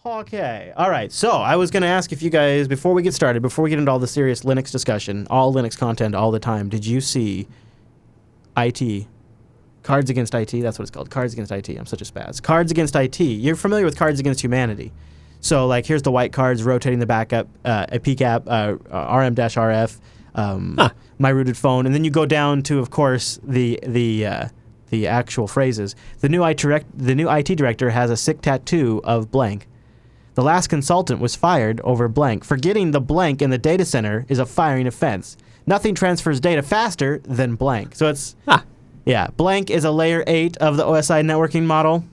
Okay. All right. So I was going to ask if you guys, before we get started, before we get into all the serious Linux discussion, all Linux content all the time, did you see IT? Cards Against IT? That's what it's called. Cards Against IT. I'm such a spaz. Cards Against IT. You're familiar with Cards Against Humanity. So, like, here's the white cards rotating the backup, a PCAP, RM-RF, my rooted phone, and then you go down to, of course, the actual phrases. The new IT director has a sick tattoo of blank. The last consultant was fired over blank. Forgetting the blank in the data center is a firing offense. Nothing transfers data faster than blank. So it's, blank is a layer 8 of the OSI networking model.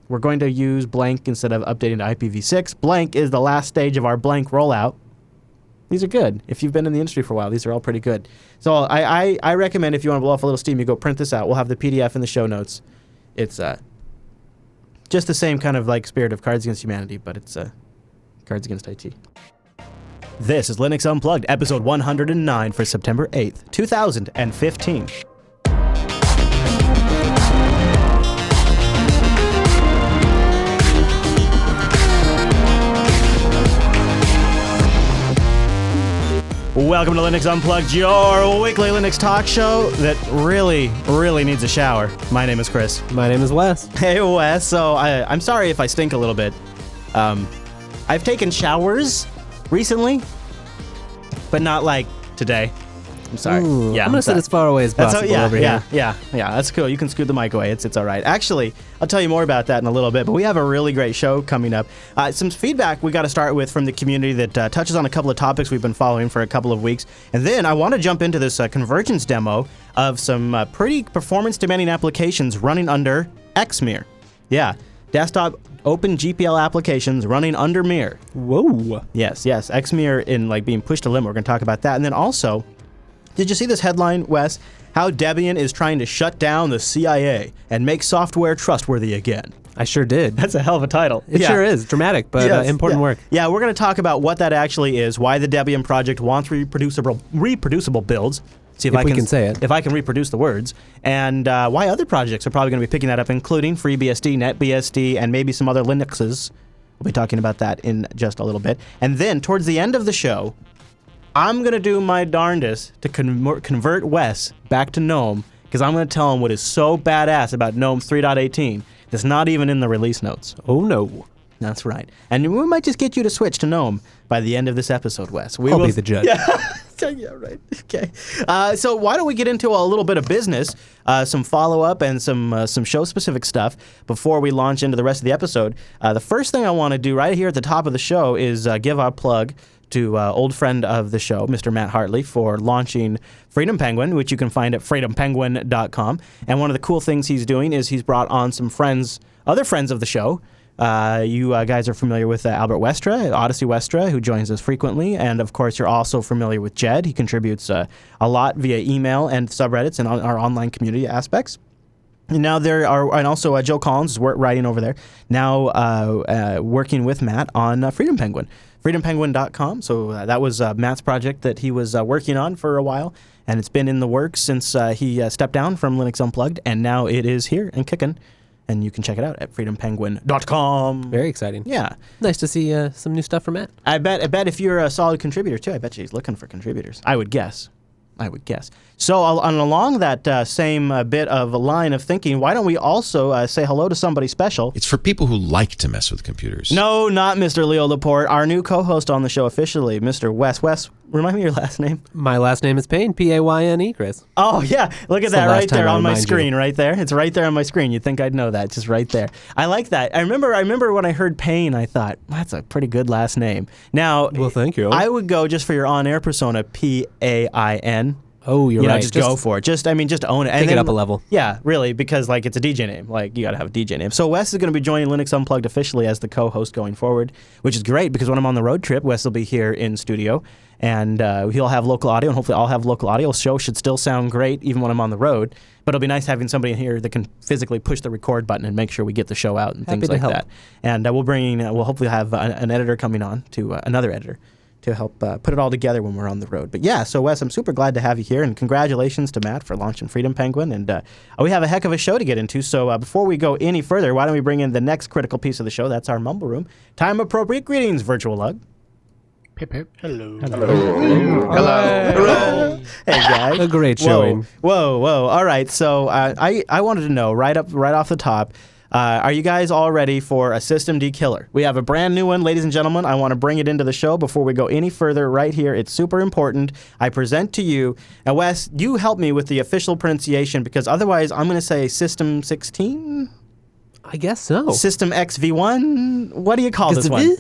We're going to use blank instead of updating to IPv6. Blank is the last stage of our blank rollout. These are good. If you've been in the industry for a while, these are all pretty good. So I recommend if you want to blow off a little steam, you go print this out. We'll have the PDF in the show notes. It's just the same kind of like spirit of Cards Against Humanity, but it's Cards Against IT. This is Linux Unplugged, episode 109 for September 8th, 2015. Welcome to Linux Unplugged, your weekly Linux talk show that really, really needs a shower. My name is Chris. My name is Wes. Hey, Wes. So I'm sorry if I stink a little bit. I've taken showers recently, but not like today. I'm sorry. Ooh, yeah, I'm going to sit as far away as possible over here. Yeah, that's cool. You can scoot the mic away. It's all right. Actually, I'll tell you more about that in a little bit, but we have a really great show coming up. Some feedback we got to start with from the community that touches on a couple of topics we've been following for a couple of weeks. And then I want to jump into this convergence demo of some pretty performance-demanding applications running under Xmir. Yeah, desktop open GPL applications running under Mir. Whoa. Yes, Xmir in like being pushed to limit. We're going to talk about that. And then also, did you see this headline, Wes? How Debian is trying to shut down the CIA and make software trustworthy again. I sure did. That's a hell of a title. It sure is. Dramatic, but important work. Yeah, we're going to talk about what that actually is, why the Debian project wants reproducible builds. See if I can say it. If I can reproduce the words. And why other projects are probably going to be picking that up, including FreeBSD, NetBSD, and maybe some other Linuxes. We'll be talking about that in just a little bit. And then, towards the end of the show, I'm going to do my darndest to convert Wes back to GNOME, because I'm going to tell him what is so badass about GNOME 3.18 that's not even in the release notes. Oh, no. That's right. And we might just get you to switch to GNOME by the end of this episode, Wes. I'll be the judge. Yeah, right. Okay. So why don't we get into a little bit of business, some follow-up and some show-specific stuff before we launch into the rest of the episode. The first thing I want to do right here at the top of the show is give our plug to old friend of the show, Mr. Matt Hartley, for launching Freedom Penguin, which you can find at freedompenguin.com. And one of the cool things he's doing is he's brought on some other friends of the show. You guys are familiar with Albert Westra, Odyssey Westra, who joins us frequently. And, of course, you're also familiar with Jed. He contributes a lot via email and subreddits and our online community aspects. And now and also Joe Collins is writing over there, now working with Matt on Freedom Penguin. FreedomPenguin.com. So that was Matt's project that he was working on for a while, and it's been in the works since he stepped down from Linux Unplugged, and now it is here and kicking, and you can check it out at FreedomPenguin.com. Very exciting. Yeah. Nice to see some new stuff from Matt. I bet if you're a solid contributor, too, I bet he's looking for contributors. I would guess. So along that same bit of a line of thinking, why don't we also say hello to somebody special? It's for people who like to mess with computers. No, not Mr. Leo Laporte, our new co-host on the show officially, Mr. Wes. Wes, remind me your last name. My last name is Payne, Payne, Chris. Oh, yeah. Look at that right there on my screen, right there. It's right there on my screen. You'd think I'd know that. Just right there. I like that. I remember when I heard Payne, I thought, that's a pretty good last name. Now, well, thank you. I would go just for your on-air persona, Pain. Oh, you're right. Just go for it. Just own it. Take it up a level. Yeah, really, because like it's a DJ name. Like you got to have a DJ name. So Wes is going to be joining Linux Unplugged officially as the co-host going forward, which is great because when I'm on the road trip, Wes will be here in studio, and he'll have local audio, and hopefully I'll have local audio. The show should still sound great even when I'm on the road. But it'll be nice having somebody in here that can physically push the record button and make sure we get the show out and things like that. And we'll hopefully have an editor coming on another editor to help put it all together when we're on the road. But yeah, so Wes, I'm super glad to have you here, and congratulations to Matt for launching Freedom Penguin. And we have a heck of a show to get into. So before we go any further, why don't we bring in the next critical piece of the show? That's our Mumble Room. Time appropriate greetings, virtual lug. Hip hip. Hello. Hello. Hey guys. A great showing. Whoa. All right. So I wanted to know right off the top. Are you guys all ready for a systemd killer? We have a brand new one, ladies and gentlemen. I want to bring it into the show before we go any further right here. It's super important. I present to you. Now, Wes, you help me with the official pronunciation because otherwise I'm going to say System 16? I guess so. System XV1? What do you call this one?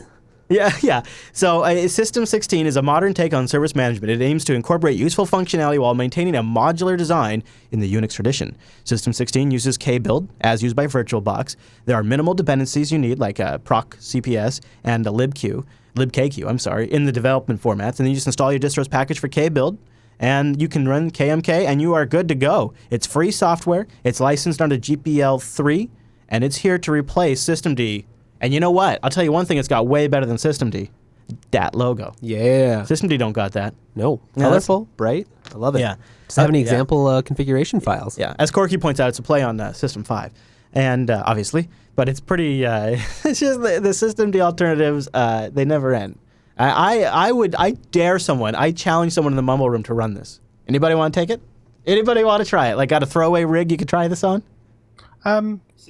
Yeah. So System 16 is a modern take on service management. It aims to incorporate useful functionality while maintaining a modular design in the Unix tradition. System 16 uses kbuild, as used by VirtualBox. There are minimal dependencies you need, like proc CPS and a libkq, in the development formats. And then you just install your distro's package for kbuild, and you can run KMK, and you are good to go. It's free software. It's licensed under GPL 3, and it's here to replace systemd. And you know what? I'll tell you one thing it's got way better than systemd. That logo. Yeah. Systemd don't got that. No. Yeah, Colorful, bright. I love it. Yeah. Does it have any example configuration files? Yeah. As Corky points out, it's a play on System 5. And obviously, but it's pretty, it's just the systemd alternatives, they never end. I challenge someone in the Mumble Room to run this. Anybody want to take it? Anybody want to try it? Like, got a throwaway rig you could try this on?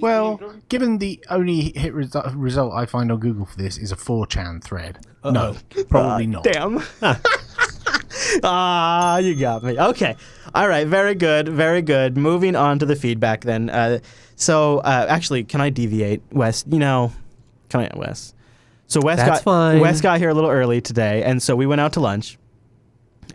Well, given the only hit result I find on Google for this is a 4chan thread. No, probably not. Damn. You got me. Okay. All right. Very good. Moving on to the feedback then. Actually, can I deviate, Wes? Wes? So That's fine. Wes got here a little early today, and so we went out to lunch.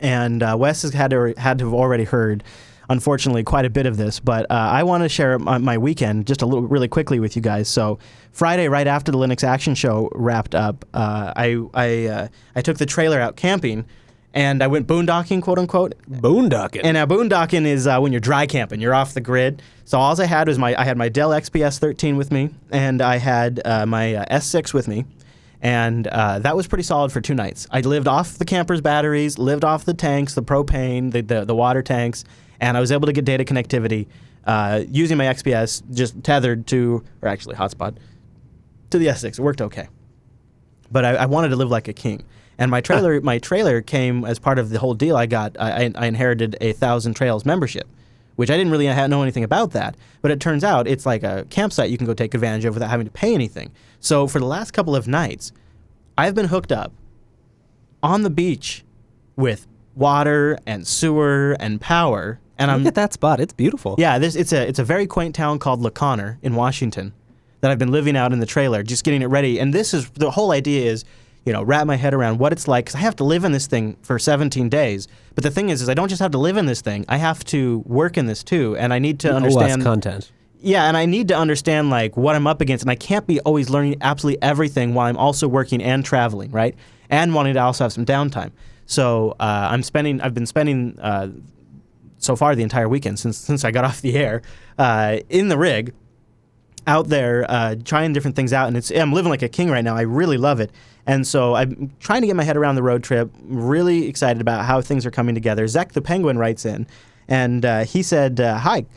And Wes has had to have already heard, unfortunately, quite a bit of this, but I want to share my weekend just really quickly with you guys. So Friday, right after the Linux Action Show wrapped up, I took the trailer out camping, and I went boondocking, quote unquote. Boondocking. And boondocking is when you're dry camping, you're off the grid. So all I had was I had my Dell XPS 13 with me, and I had my S6 with me. And that was pretty solid for 2 nights. I lived off the camper's batteries, lived off the tanks, the propane, the water tanks, and I was able to get data connectivity using my XPS, just tethered to, or actually hotspot, to the S6. It worked okay. But I wanted to live like a king. And my trailer came as part of the whole deal. I inherited a 1,000 Trails membership, which I didn't really know anything about that. But it turns out it's like a campsite you can go take advantage of without having to pay anything. So for the last couple of nights, I've been hooked up on the beach with water and sewer and power. And Look at that spot. It's beautiful. Yeah, it's a very quaint town called La Conner in Washington that I've been living out in the trailer, just getting it ready. And the whole idea is, wrap my head around what it's like, because I have to live in this thing for 17 days. But the thing is I don't just have to live in this thing. I have to work in this too, and I need to understand content. Yeah, and I need to understand what I'm up against, and I can't be always learning absolutely everything while I'm also working and traveling, right? And wanting to also have some downtime. So I've been spending so far the entire weekend since I got off the air in the rig, out there trying different things out, and I'm living like a king right now. I really love it. And so I'm trying to get my head around the road trip, really excited about how things are coming together. Zach the Penguin writes in, and he said, hi,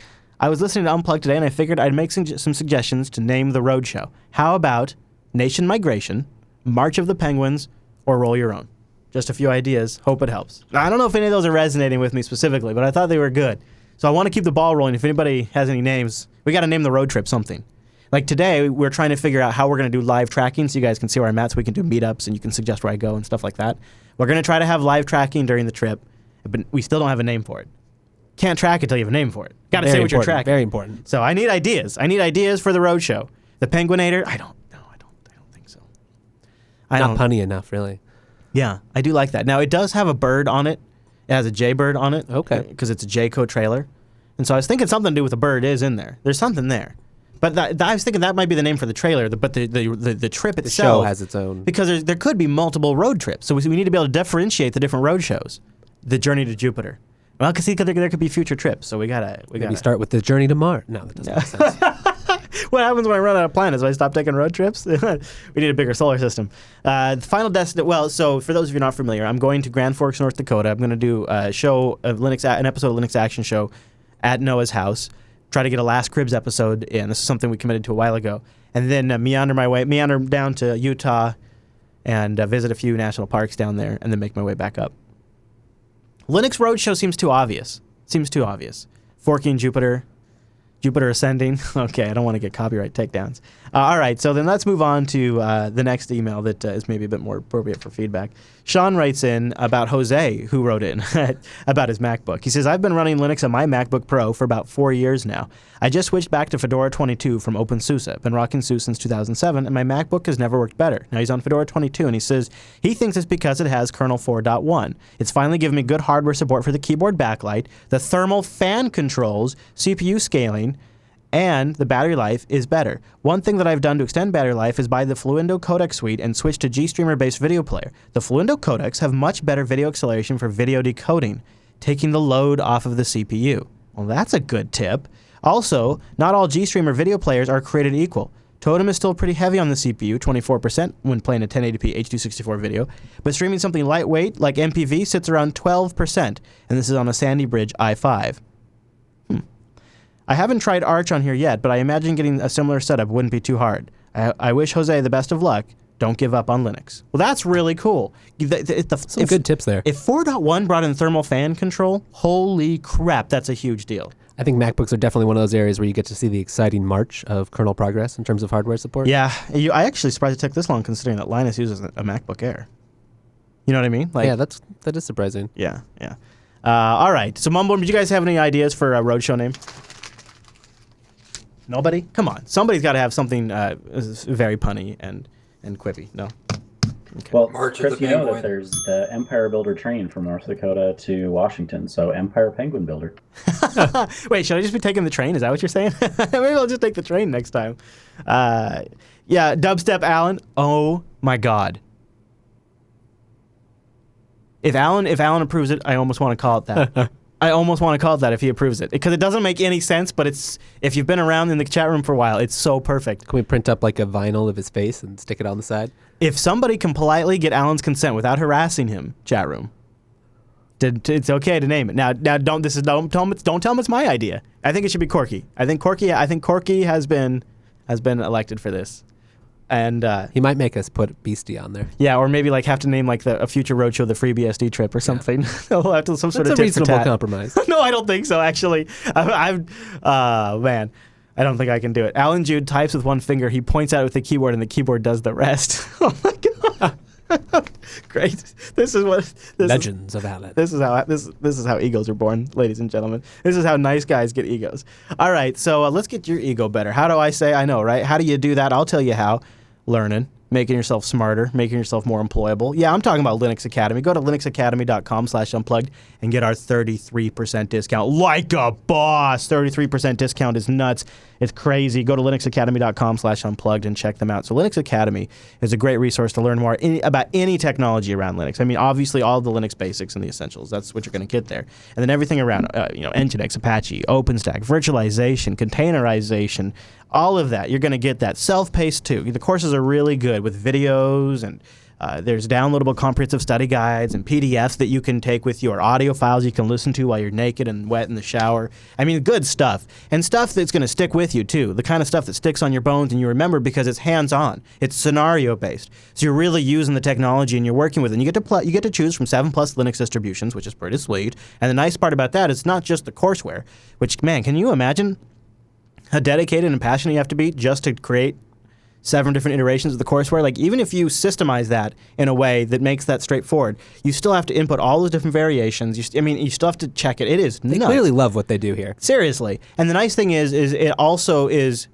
I was listening to Unplugged today, and I figured I'd make some suggestions to name the road show. How about Nation Migration, March of the Penguins, or Roll Your Own? Just a few ideas. Hope it helps. Now, I don't know if any of those are resonating with me specifically, but I thought they were good. So I want to keep the ball rolling. If anybody has any names, we got to name the road trip something. Like today, we're trying to figure out how we're going to do live tracking so you guys can see where I'm at, so we can do meetups and you can suggest where I go and stuff like that. We're going to try to have live tracking during the trip, but we still don't have a name for it. Can't track it till you have a name for it. Got to say what you're tracking. Very important. So I need ideas. I need ideas for the road show. The Penguinator? I don't think so. Not punny enough, really. Yeah, I do like that. Now, it does have a bird on it. It has a Jaybird on it. Okay. Because it's a Jayco trailer. And so I was thinking something to do with a bird is in there. There's something there. But I was thinking that might be the name for the trailer, but the trip itself. The show has its own. Because there could be multiple road trips. So we need to be able to differentiate the different road shows. The Journey to Jupiter. Well, because there could be future trips, so we gotta Maybe start with the Journey to Mars. No, that doesn't make sense. What happens when I run out of planets? Do I stop taking road trips? We need a bigger solar system. The final destination. Well, so for those of you not familiar, I'm going to Grand Forks, North Dakota. I'm going to do a show of an episode of Linux Action Show at Noah's house. Try to get a Last Cribs episode in. This is something we committed to a while ago. And then meander down to Utah and visit a few national parks down there, and then make my way back up. Linux Roadshow seems too obvious. Forking Jupiter ascending. Okay, I don't want to get copyright takedowns. All right, so then let's move on to the next email that is maybe a bit more appropriate for feedback. Sean writes in about Jose, who wrote in about his MacBook. He says, I've been running Linux on my MacBook Pro for about 4 years now. I just switched back to Fedora 22 from OpenSUSE. Been rocking SUSE since 2007, and my MacBook has never worked better. Now he's on Fedora 22, and he says he thinks it's because it has kernel 4.1. It's finally given me good hardware support for the keyboard backlight, the thermal fan controls, CPU scaling, and the battery life is better. One thing that I've done to extend battery life is buy the Fluendo codec suite and switch to GStreamer-based video player. The Fluendo codecs have much better video acceleration for video decoding, taking the load off of the CPU. Well, that's a good tip. Also, not all GStreamer video players are created equal. Totem is still pretty heavy on the CPU, 24% when playing a 1080p H.264 video, but streaming something lightweight like MPV sits around 12%, and this is on a Sandy Bridge i5. I haven't tried Arch on here yet, but I imagine getting a similar setup wouldn't be too hard. I wish Jose the best of luck. Don't give up on Linux. Well, that's really cool. Some good tips there. If 4.1 brought in thermal fan control, holy crap, that's a huge deal. I think MacBooks are definitely one of those areas where you get to see the exciting march of kernel progress in terms of hardware support. Yeah, I actually surprised it took this long considering that Linus uses a MacBook Air. You know what I mean? Yeah, that is surprising. Yeah. All right, so Mumbo, did you guys have any ideas for a roadshow name? Nobody? Come on. Somebody's got to have something very punny and quippy. No? Okay. Well, March of Chris, the you know Penguin. that there's the Empire Builder train from North Dakota to Washington, so Empire Penguin Builder. Wait, should I just be taking the train? Is that what you're saying? Maybe I'll just take the train next time. Yeah, Dubstep Alan. Oh, my God. If Alan approves it, I almost want to call it that. I almost want to call it that if he approves it. Because it doesn't make any sense, but if you've been around in the chat room for a while, it's so perfect. Can we print up like a vinyl of his face and stick it on the side? If somebody can politely get Alan's consent without harassing him, chat room, it's okay to name it. Now don't tell him it's my idea. I think it should be Corky. I think Corky has been elected for this. And he might make us put Beastie on there. Yeah, or maybe like have to name like a future roadshow the free BSD trip or something. We'll have to some sort That's of a tit for reasonable tat. compromise. No, I don't think so. Actually, man, I don't think I can do it. Alan Jude types with one finger. He points out with the keyboard, and the keyboard does the rest. Oh my God! Great. Legends of Alan. This is how egos are born, ladies and gentlemen. This is how nice guys get egos. All right, so let's get your ego better. How do I say? I know, right? How do you do that? I'll tell you how. Learning, making yourself smarter, making yourself more employable. Yeah, I'm talking about Linux Academy. Go to linuxacademy.com/unplugged and get our 33% discount. Like a boss! 33% discount is nuts. It's crazy. Go to linuxacademy.com/unplugged and check them out. So Linux Academy is a great resource to learn more about any technology around Linux. I mean, obviously all the Linux basics and the essentials. That's what you're going to get there. And then everything around, Nginx, Apache, OpenStack, virtualization, containerization, all of that. You're going to get that. Self-paced too. The courses are really good with videos and there's downloadable comprehensive study guides and PDFs that you can take with you, or audio files you can listen to while you're naked and wet in the shower. I mean, good stuff. And stuff that's going to stick with you, too. The kind of stuff that sticks on your bones and you remember because it's hands-on. It's scenario-based. So you're really using the technology and you're working with it. And you get to choose from 7+ Linux distributions, which is pretty sweet. And the nice part about that is it's not just the courseware, which, man, can you imagine how dedicated and passionate you have to be just to create 7 different iterations of the courseware? Like, even if you systemize that in a way that makes that straightforward, you still have to input all those different variations. You still have to check it. It is They nuts. clearly love what they do here. Seriously. And the nice thing is it also it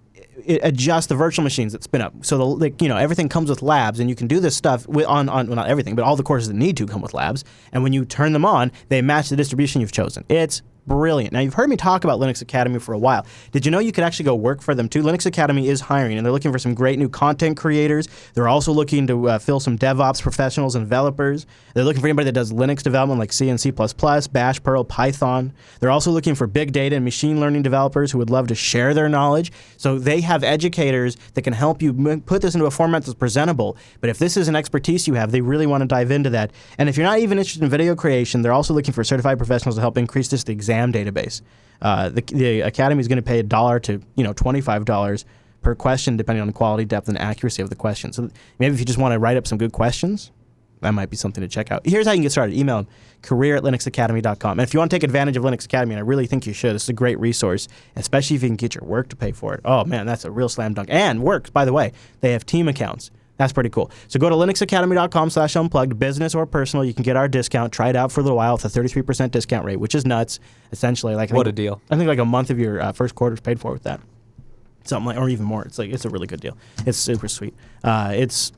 adjusts the virtual machines that spin up. So everything comes with labs, and you can do this stuff on well, not everything, but all the courses that need to come with labs. And when you turn them on, they match the distribution you've chosen. It's brilliant. Now, you've heard me talk about Linux Academy for a while. Did you know you could actually go work for them too? Linux Academy is hiring, and they're looking for some great new content creators. They're also looking to fill some DevOps professionals and developers. They're looking for anybody that does Linux development like C and C++, Bash, Perl, Python. They're also looking for big data and machine learning developers who would love to share their knowledge. So they have educators that can help you put this into a format that's presentable. But if this is an expertise you have, they really want to dive into that. And if you're not even interested in video creation, they're also looking for certified professionals to help increase the exam database. The Academy is going to pay $1 to $25 per question, depending on the quality, depth, and accuracy of the question. So maybe if you just want to write up some good questions, that might be something to check out. Here's how you can get started. Email them, career@linuxacademy.com. And if you want to take advantage of Linux Academy, and I really think you should, this is a great resource, especially if you can get your work to pay for it. Oh, man, that's a real slam dunk. And works, by the way, they have team accounts. That's pretty cool. So go to linuxacademy.com/unplugged, business or personal. You can get our discount. Try it out for a little while with a 33% discount rate, which is nuts. Essentially, What a deal. I think like a month of your first quarter is paid for with that. Something like, or even more. It's a really good deal. It's super sweet. It's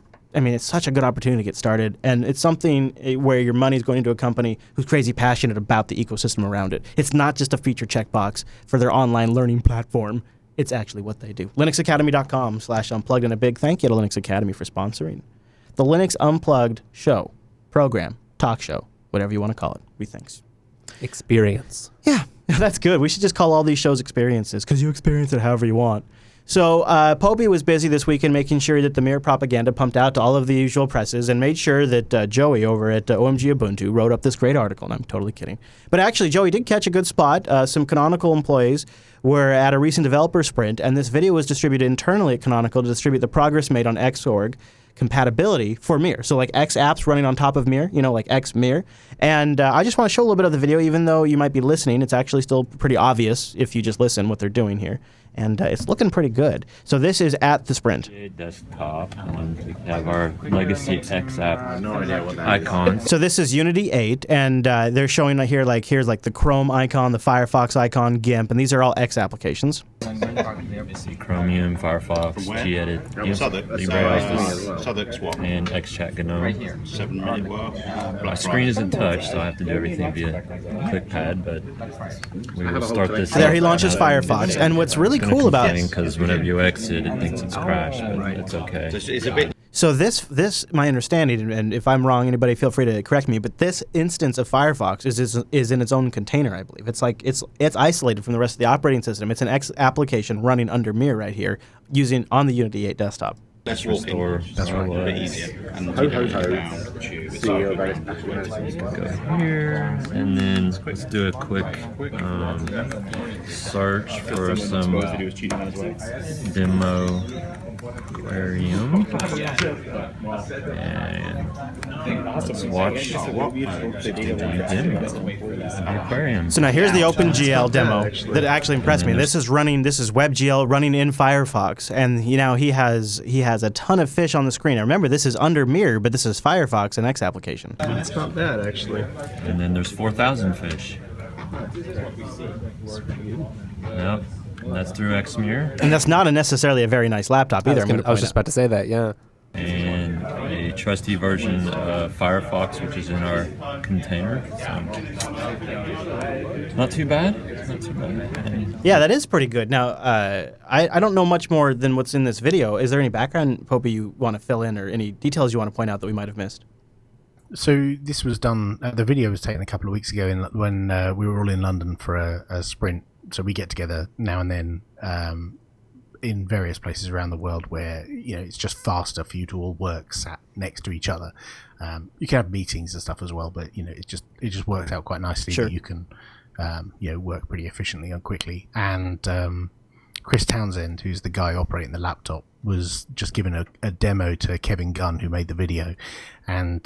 such a good opportunity to get started, and it's something where your money is going into a company who's crazy passionate about the ecosystem around it. It's not just a feature checkbox for their online learning platform. It's actually what they do. linuxacademy.com/unplugged, and a big thank you to Linux Academy for sponsoring the Linux Unplugged show, program, talk show, whatever you want to call it. We thinks. Experience. Yeah, that's good. We should just call all these shows experiences because you experience it however you want. So Popey was busy this weekend making sure that the Mir propaganda pumped out to all of the usual presses and made sure that Joey over at OMG Ubuntu wrote up this great article. And I'm totally kidding. But actually, Joey did catch a good spot. Some Canonical employees were at a recent developer sprint, and this video was distributed internally at Canonical to distribute the progress made on Xorg compatibility for Mir. So like X apps running on top of Mir, like X Mir. And I just want to show a little bit of the video, even though you might be listening. It's actually still pretty obvious if you just listen what they're doing here. And it's looking pretty good. So this is at the sprint. Desktop, and we have our legacy X app icons. So this is Unity 8, and they're showing here, here's the Chrome icon, the Firefox icon, GIMP, and these are all X applications. Chromium, Firefox, Gedit, LibreOffice, and XChat Gnome. 7 minute work. My screen isn't touched, so I have to do everything via ClickPad, but we will start this. There he launches Firefox, and what's really cool about it, because whenever you exit, it thinks it's crashed, but it's okay. It's a bit. So this, my understanding, and if I'm wrong, anybody feel free to correct me, but this instance of Firefox is in its own container, I believe. It's it's isolated from the rest of the operating system. It's an X application running under Mir right here, using on the Unity 8 desktop. Let's restore. That's right. A bit easier. And Ho ho ho. Go here, and then let's do a quick search for some demo aquarium, and let's watch the demo aquarium. So now here's the OpenGL demo that actually impressed me. This is WebGL running in Firefox, and he has a ton of fish on the screen. Now remember, this is under Mir, but this is Firefox, an X application. It's not bad, actually. And then there's 4,000 fish. Yep. And that's through Xmir. And that's not necessarily a very nice laptop either. I was just about to say that, yeah. And a trusty version of Firefox, which is in our container. So, not too bad. Not too bad. Yeah, that is pretty good. Now, I don't know much more than what's in this video. Is there any background, Popey, you want to fill in, or any details you want to point out that we might have missed? So this was done. The video was taken a couple of weeks ago when we were all in London for a sprint. So we get together now and then in various places around the world where it's just faster for you to all work sat next to each other. You can have meetings and stuff as well, but it just works out quite nicely that you can work pretty efficiently and quickly. And Chris Townsend, who's the guy operating the laptop, was just given a demo to Kevin Gunn, who made the video, and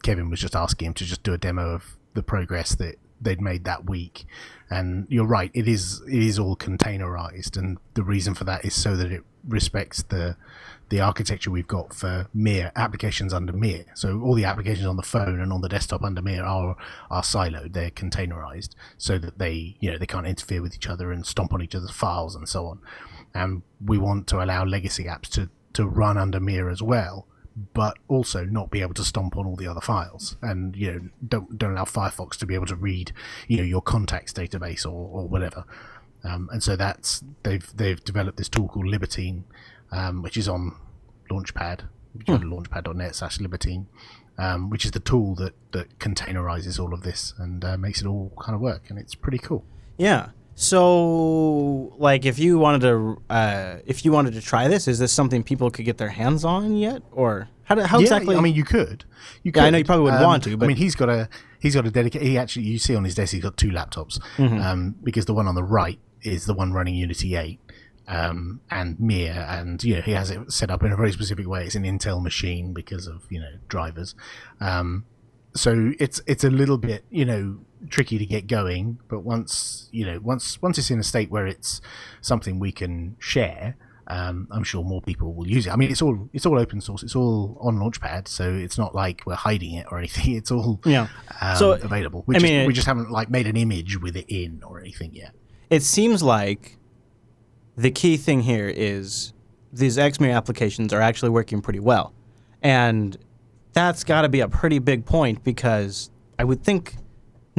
Kevin was just asking him to just do a demo of the progress that they'd made that week. And you're right, it is all containerized, and the reason for that is so that it respects the architecture we've got for Mir applications under Mir. So all the applications on the phone and on the desktop under Mir are siloed. They're containerized so that they can't interfere with each other and stomp on each other's files and so on. And we want to allow legacy apps to run under Mir as well, but also not be able to stomp on all the other files, and don't allow Firefox to be able to read your contacts database or whatever. And so they've developed this tool called Libertine, which is on Launchpad. If you go to launchpad.net/Libertine, which is the tool that containerizes all of this and makes it all kind of work, and it's pretty cool. Yeah. So, like, if you wanted to try this, is this something people could get their hands on yet, or how exactly? I mean, you could. Yeah, I know you probably wouldn't want to, but I mean, he's got a dedicated. He actually, you see on his desk, he's got 2 laptops, because the one on the right is the one running Unity 8. And Mir, and he has it set up in a very specific way. It's an Intel machine because of drivers. So it's a little bit tricky to get going, but once it's in a state where it's something we can share, I'm sure more people will use it. I mean, it's all open source. It's all on Launchpad, so it's not like we're hiding it or anything. It's all available. We just haven't made an image with it in or anything yet. It seems like the key thing here is these Xmir applications are actually working pretty well. And that's got to be a pretty big point, because I would think,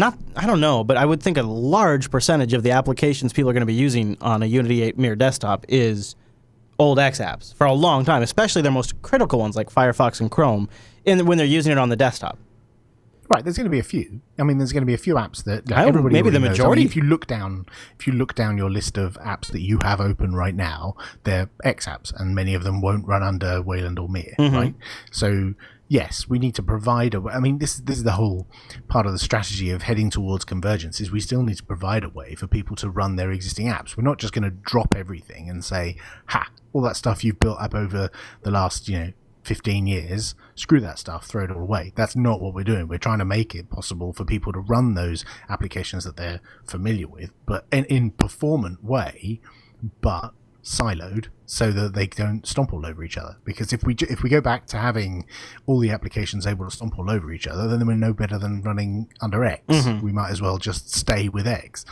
I don't know, but I would think a large percentage of the applications people are going to be using on a Unity 8 Mir desktop is old X apps for a long time, especially their most critical ones like Firefox and Chrome, when they're using it on the desktop. Right, there's going to be a few. I mean, there's going to be a few apps that everybody maybe the majority. I mean, if you look down your list of apps that you have open right now, they're X apps, and many of them won't run under Wayland or Mir, right? So yes, we need to provide I mean, this is the whole part of the strategy of heading towards convergence, is we still need to provide a way for people to run their existing apps. We're not just going to drop everything and say, all that stuff you've built up over the last 15 years, screw that stuff, throw it all away. That's not what we're doing. We're trying to make it possible for people to run those applications that they're familiar with, but in performant way, but siloed, so that they don't stomp all over each other. Because if we go back to having all the applications able to stomp all over each other, then we're no better than running under X. We might as well just stay with X.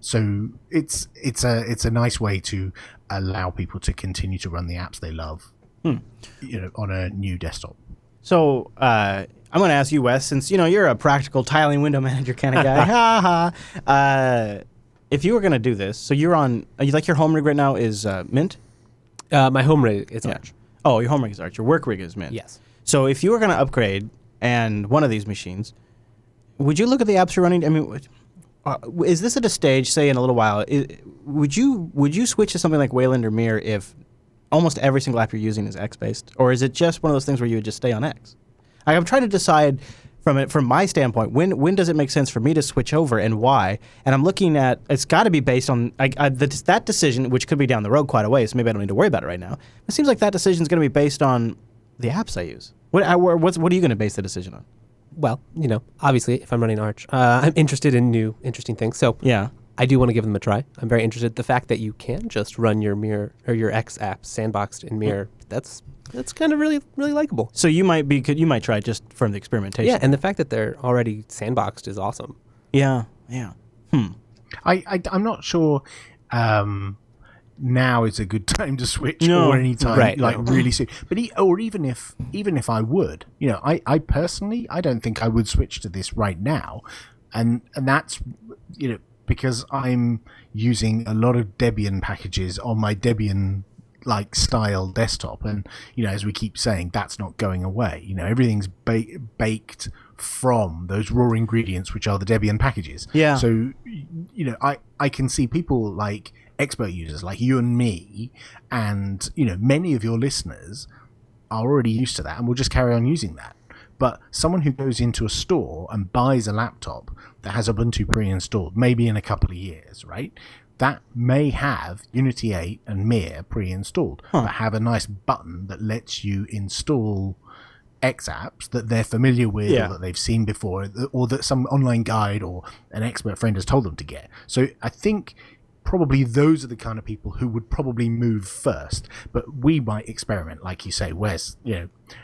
So it's a nice way to allow people to continue to run the apps they love, on a new desktop. So I'm going to ask you, Wes, since you're a practical tiling window manager kind of guy. If you were going to do this, so you're on, your home rig right now is Mint? My home rig is Arch. Oh, your home rig is Arch. Your work rig is Mint. Yes. So if you were going to upgrade and one of these machines, would you look at the apps you're running? I mean, is this at a stage, say in a little while, would you switch to something like Wayland or Mir if almost every single app you're using is X-based? Or is it just one of those things where you would just stay on X? I'm trying to decide from my standpoint, when does it make sense for me to switch over and why? And I'm looking at, it's got to be based on that decision, which could be down the road quite a way, so maybe I don't need to worry about it right now. It seems like that decision is going to be based on the apps I use. What are you going to base the decision on? Well, obviously, if I'm running Arch, I'm interested in new, interesting things. So yeah, I do want to give them a try. I'm very interested. The fact that you can just run your Mir or your X apps sandboxed in Mir, that's kind of really, really likable. So you might try just from the experimentation. Yeah, and the fact that they're already sandboxed is awesome. Yeah. I'm not sure now is a good time to switch, or any time, really soon. But even if I would, I personally, I don't think I would switch to this right now, and that's because I'm using a lot of Debian packages on my Debian style desktop, and as we keep saying, that's not going away. Everything's baked from those raw ingredients, which are the Debian packages. Yeah. So I can see people like expert users like you and me, and many of your listeners are already used to that and will just carry on using that. But someone who goes into a store and buys a laptop that has Ubuntu pre-installed, maybe in a couple of years, right? That may have Unity 8 and Mir pre-installed, but have a nice button that lets you install X apps that they're familiar with, or that they've seen before, or that some online guide or an expert friend has told them to get. So I think probably those are the kind of people who would probably move first, but we might experiment, like you say, Wes,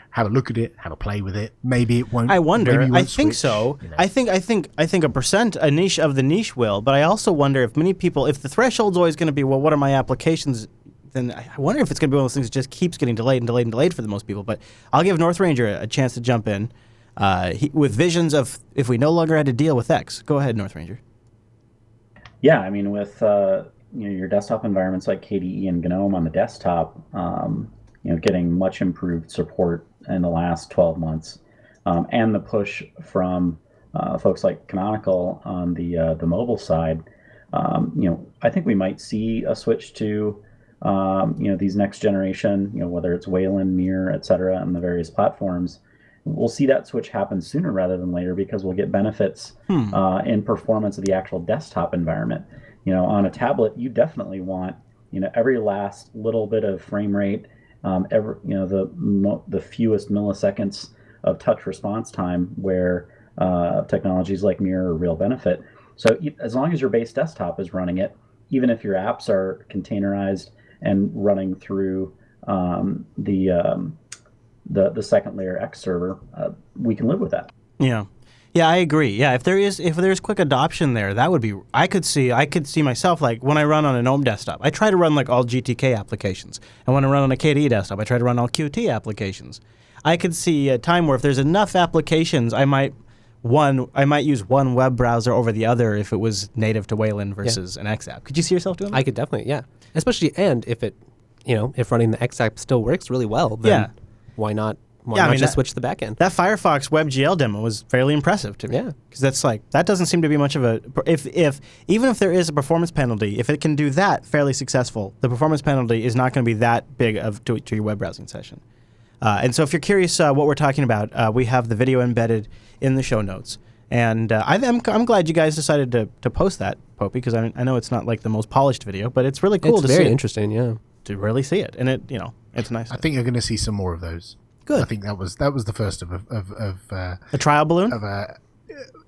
have a look at it, have a play with it. Maybe it won't. I wonder. I think switch, so. I think a niche of the niche will, but I also wonder if many people, if the threshold's always going to be, well, what are my applications then I wonder if it's going to be one of those things that just keeps getting delayed and delayed and delayed for the most people. But I'll give North Ranger a chance to jump in with visions of if we no longer had to deal with X. Go ahead, North Ranger. Yeah, I mean, with your desktop environments like KDE and GNOME on the desktop, getting much improved support in the last 12 months, and the push from folks like Canonical on the mobile side, I think we might see a switch to these next generation, whether it's Wayland, Mir, et cetera, and the various platforms. We'll see that switch happen sooner rather than later because we'll get benefits in performance of the actual desktop environment. On a tablet, you definitely want every last little bit of frame rate, the fewest milliseconds of touch response time, where technologies like Mir are a real benefit. So as long as your base desktop is running it, even if your apps are containerized and running through the second layer X server, we can live with that. Yeah, I agree. Yeah, if there's quick adoption there, that would be. I could see myself, like when I run on a GNOME desktop, I try to run like all GTK applications, and when I run on a KDE desktop, I try to run all Qt applications. I could see a time where if there's enough applications, I might use one web browser over the other if it was native to Wayland versus an X app. Could you see yourself doing that? I could definitely, yeah. Especially, and if it, if running the X app still works really well, then why not? Why not just switch the backend? That Firefox WebGL demo was fairly impressive to me. Yeah, because that doesn't seem to be much of a even if there is a performance penalty, if it can do that fairly successful, the performance penalty is not going to be that big to your web browsing session. And so if you're curious what we're talking about, we have the video embedded in the show notes. And I'm glad you guys decided to post that, Popey, because I know it's not like the most polished video, but it's really cool to see. It's very interesting, yeah. To really see it, and it's nice. I think you're going to see some more of those. Good. I think that was the first of a trial balloon.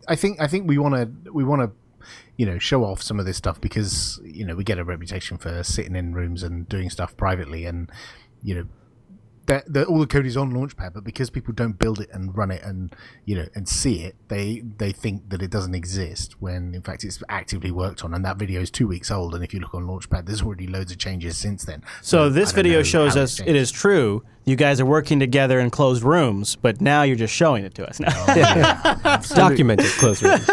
I think we want to show off some of this stuff because we get a reputation for sitting in rooms and doing stuff privately, and all the code is on Launchpad, but because people don't build it and run it and and see it, they think that it doesn't exist when in fact it's actively worked on. And that video is 2 weeks old, and if you look on Launchpad, there's already loads of changes since then. So this video shows us it is true. You guys are working together in closed rooms, but now you're just showing it to us. Documented closed rooms.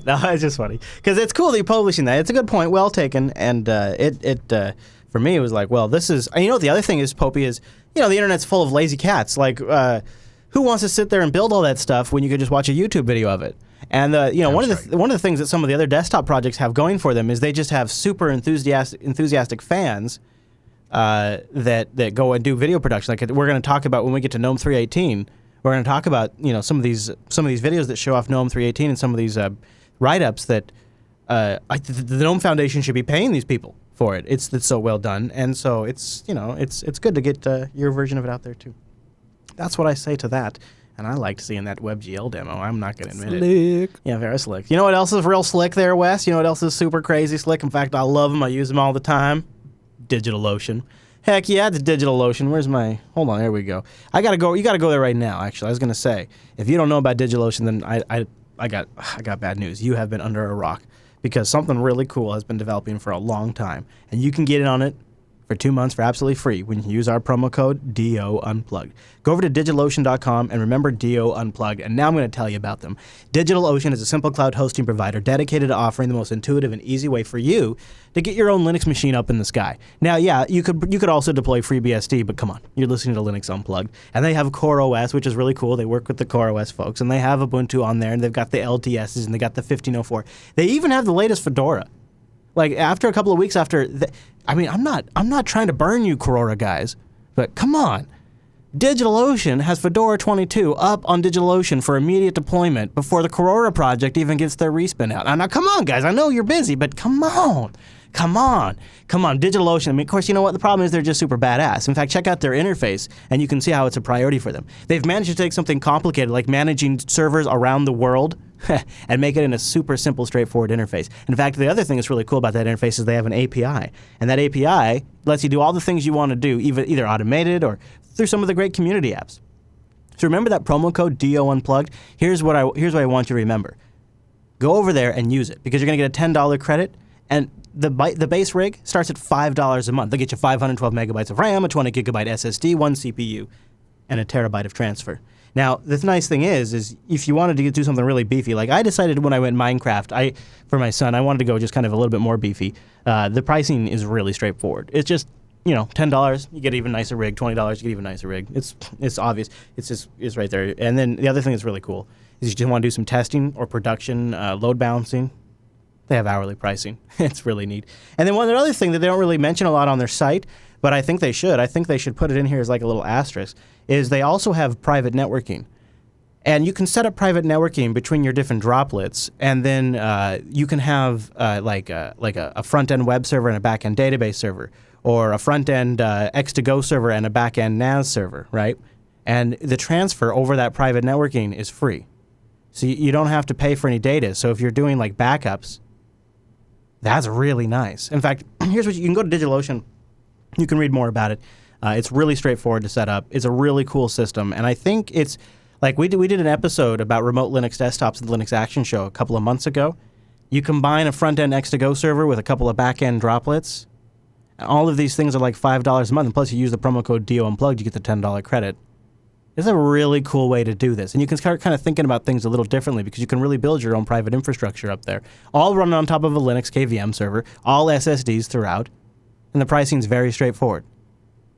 No, it's just funny because it's cool that you're publishing that. It's a good point, well taken, and for me, it was like, well, this is. And the other thing is, Popey, is the internet's full of lazy cats. Like, who wants to sit there and build all that stuff when you could just watch a YouTube video of it? And one of the things that some of the other desktop projects have going for them is they just have super enthusiastic fans that go and do video production. Like we're going to talk about when we get to GNOME 3.18. We're going to talk about some of these videos that show off GNOME 3.18 and some of these write-ups that the GNOME Foundation should be paying these people for it. It's so well done, and so it's good to get your version of it out there too. That's what I say to that, and I liked seeing that WebGL demo. I'm not going to admit it. Yeah, very slick. You know what else is real slick there, Wes? You know what else is super crazy slick? In fact, I love them. I use them all the time. DigitalOcean. Heck yeah, it's DigitalOcean. Where's my? Hold on, there we go. I gotta go. You gotta go there right now. Actually, I was gonna say, if you don't know about DigitalOcean, then I got bad news. You have been under a rock. Because something really cool has been developing for a long time. And you can get in on it for 2 months for absolutely free when you use our promo code DO Unplugged. Go over to DigitalOcean.com and remember DO Unplugged. And now I'm going to tell you about them. DigitalOcean is a simple cloud hosting provider dedicated to offering the most intuitive and easy way for you to get your own Linux machine up in the sky. Now, yeah, you could also deploy FreeBSD, but come on, you're listening to Linux Unplugged. And they have Core OS, which is really cool. They work with the Core OS folks, and they have Ubuntu on there, and they've got the LTSs, and they got the 1504. They even have the latest Fedora. Like after a couple of weeks I'm not trying to burn you, Corora guys, but come on. DigitalOcean has Fedora 22 up on DigitalOcean for immediate deployment before the Corora project even gets their respin out. Now come on, guys. I know you're busy, but come on. DigitalOcean. I mean, of course, you know what? The problem is they're just super badass. In fact, check out their interface, and you can see how it's a priority for them. They've managed to take something complicated like managing servers around the world and make it in a super simple, straightforward interface. In fact, the other thing that's really cool about that interface is they have an API. And that API lets you do all the things you want to do, either automated or through some of the great community apps. So remember that promo code DO Unplugged? Here's what I want you to remember. Go over there and use it because you're going to get a $10 credit. And the base rig starts at $5 a month. They get you 512 megabytes of RAM, a 20 gigabyte SSD, one CPU, and a terabyte of transfer. Now, the nice thing is if you wanted to do something really beefy, like I decided when I went Minecraft, for my son, I wanted to go just kind of a little bit more beefy. The pricing is really straightforward. It's just, $10, you get an even nicer rig. $20, you get an even nicer rig. It's obvious. It's right there. And then the other thing that's really cool is you just want to do some testing or production load balancing. They have hourly pricing. It's really neat. And then one other thing that they don't really mention a lot on their site, but I think they should. I think they should put it in here as like a little asterisk, is they also have private networking. And you can set up private networking between your different droplets, and then you can have like a front-end web server and a back-end database server, or a front-end X2Go server and a back-end NAS server, right? And the transfer over that private networking is free. So you don't have to pay for any data. So if you're doing like backups, that's really nice. In fact, here's what you can go to DigitalOcean. You can read more about it. It's really straightforward to set up. It's a really cool system. And I think it's like we did an episode about remote Linux desktops at the Linux Action Show a couple of months ago. You combine a front-end X2Go server with a couple of back-end droplets. And all of these things are like $5 a month. And plus, you use the promo code DO Unplugged, you get the $10 credit. It's a really cool way to do this. And you can start kind of thinking about things a little differently because you can really build your own private infrastructure up there. All running on top of a Linux KVM server, all SSDs throughout, and the pricing is very straightforward.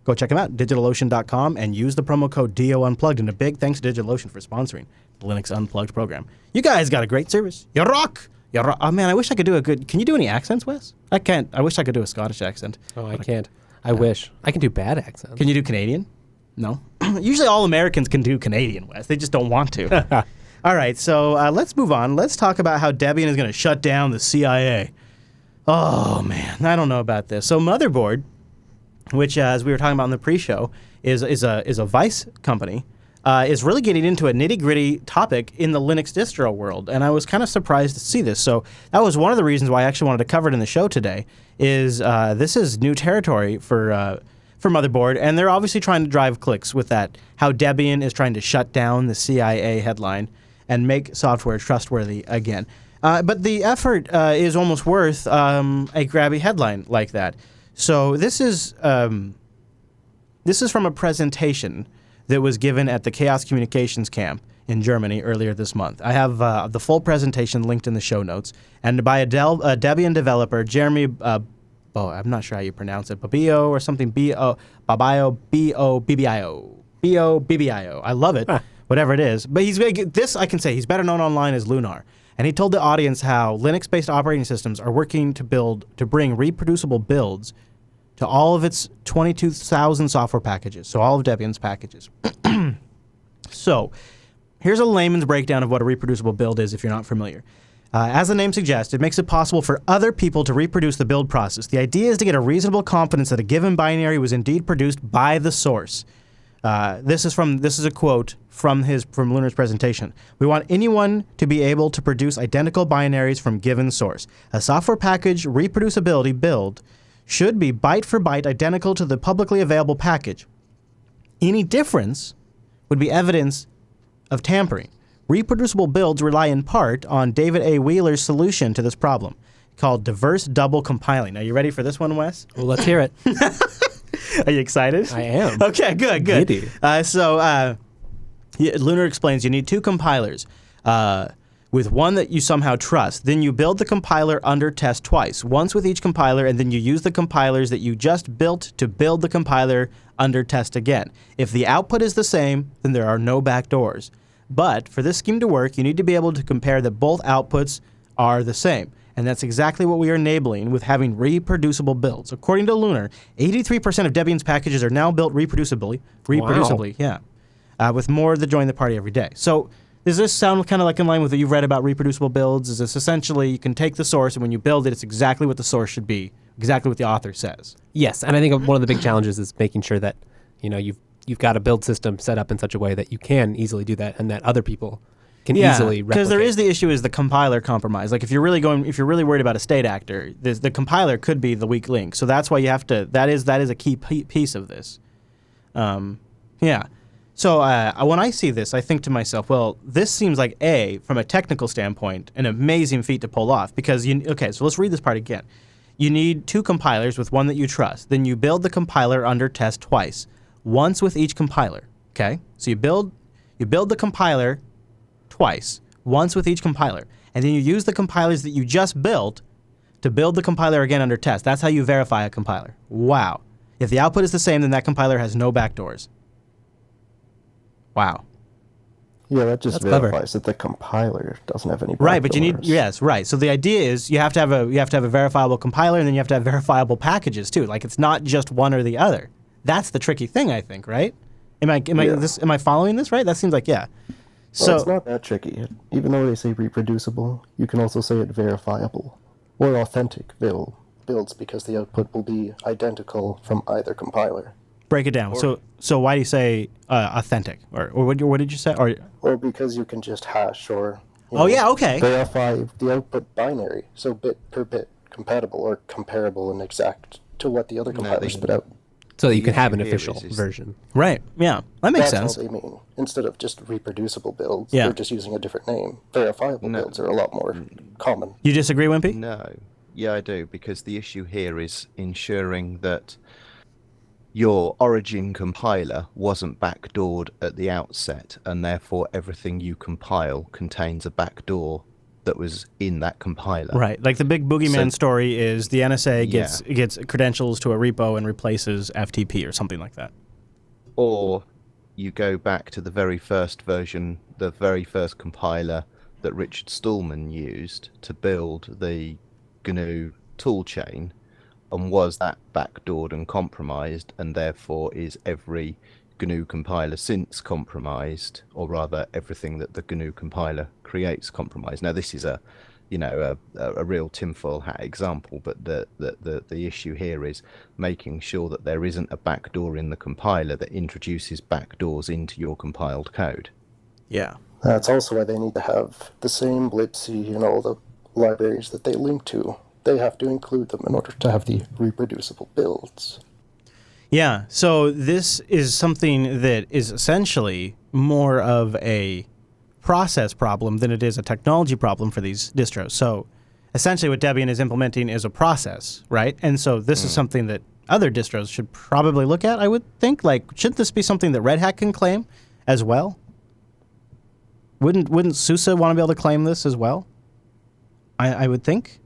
Go check them out, DigitalOcean.com, and use the promo code DO Unplugged. And a big thanks to DigitalOcean for sponsoring the Linux Unplugged program. You guys got a great service. You rock! You rock. Oh, man, I wish I could do a good... Can you do any accents, Wes? I can't. I wish I could do a Scottish accent. Oh, I can't. I wish. I can do bad accents. Can you do Canadian? No. Usually all Americans can do Canadian, Wes. They just don't want to. All right, so let's move on. Let's talk about how Debian is going to shut down the CIA. Oh, man. I don't know about this. So Motherboard, which, as we were talking about in the pre-show, is a Vice company, is really getting into a nitty-gritty topic in the Linux distro world. And I was kind of surprised to see this. So that was one of the reasons why I actually wanted to cover it in the show today, is this is new territory for Motherboard, and they're obviously trying to drive clicks with that, how Debian is trying to shut down the CIA headline and make software trustworthy again. But the effort is almost worth a grabby headline like that. So this is from a presentation that was given at the Chaos Communications Camp in Germany earlier this month. I have the full presentation linked in the show notes, and by a Debian developer, Jeremy... I'm not sure how you pronounce it. Babio or something. Babio. B-O-B-B-I-O. I love it. Whatever it is. But this I can say. He's better known online as Lunar. And he told the audience how Linux-based operating systems are working to bring reproducible builds to all of its 22,000 software packages. So all of Debian's packages. So here's a layman's breakdown of what a reproducible build is if you're not familiar. As the name suggests, it makes it possible for other people to reproduce the build process. The idea is to get a reasonable confidence that a given binary was indeed produced by the source. This is a quote from Lunar's presentation. We want anyone to be able to produce identical binaries from given source. A software package reproducibility build should be byte for byte identical to the publicly available package. Any difference would be evidence of tampering. Reproducible builds rely in part on David A. Wheeler's solution to this problem, called diverse double compiling. Are you ready for this one, Wes? Well, let's hear it. Are you excited? I am. Okay, good. Giddy. Lunar explains you need two compilers with one that you somehow trust. Then you build the compiler under test twice, once with each compiler, and then you use the compilers that you just built to build the compiler under test again. If the output is the same, then there are no backdoors. But for this scheme to work, you need to be able to compare that both outputs are the same. And that's exactly what we are enabling with having reproducible builds. According to Lunar, 83% of Debian's packages are now built reproducibly, with more that join the party every day. So does this sound kind of like in line with what you've read about reproducible builds? Is this essentially you can take the source, and when you build it, it's exactly what the source should be, exactly what the author says? Yes, and I think one of the big challenges is making sure that you've got a build system set up in such a way that you can easily do that, and that other people can easily replicate. Because there is the issue is the compiler compromise. Like if you're really worried about a state actor, the compiler could be the weak link. So that's why you have to. That is a key piece of this. So when I see this, I think to myself, well, this seems like from a technical standpoint, an amazing feat to pull off because so let's read this part again. You need 2 compilers with one that you trust. Then you build the compiler under test twice, once with each compiler. Okay, so you build the compiler twice, once with each compiler, and then you use the compilers that you just built to build the compiler again under test. That's how you verify a compiler. Wow. If the output is the same, then that compiler has no backdoors. Wow. Yeah, that just That's clever. verifies that the compiler doesn't have any Right, but you need backdoors. right. So the idea is you have to have a verifiable compiler, and then you have to have verifiable packages too. Like it's not just one or the other. That's the tricky thing, I think. Right? Am I following this right? That seems like yeah. Well, So it's not that tricky. Even though they say reproducible, you can also say it verifiable or authentic builds because the output will be identical from either compiler. break it down. So why do you say authentic, or what did you say? Or because you can just hash or okay. verify the output binary, so bit per bit compatible or comparable and exact to what the other compiler spit out. So that you can have an issue here official is- version. Right. Yeah, that makes That's sense. what they mean. Instead of just reproducible builds, Yeah. they're just using a different name. Verifiable builds are a lot more common. You disagree, Wimpy? No. Yeah, I do, because the issue here is ensuring that your origin compiler wasn't backdoored at the outset, and therefore everything you compile contains a backdoor that was in that compiler. Right. Like the big boogeyman So- story is the NSA gets credentials to a repo and replaces FTP or something like that. Or you go back to the very first version, the very first compiler that Richard Stallman used to build the GNU toolchain, and was that backdoored and compromised, and therefore is every GNU compiler since compromised, or rather everything that the GNU compiler creates compromised. Now this is a real tinfoil hat example, but the issue here is making sure that there isn't a backdoor in the compiler that introduces backdoors into your compiled code. Yeah. That's also why they need to have the same libc and all the libraries that they link to. They have to include them in order to have the reproducible builds. Yeah, so this is something that is essentially more of a process problem than it is a technology problem for these distros. So essentially what Debian is implementing is a process, right? And so this is something that other distros should probably look at, I would think. Like, shouldn't this be something that Red Hat can claim as well? Wouldn't SUSE want to be able to claim this as well? I would think.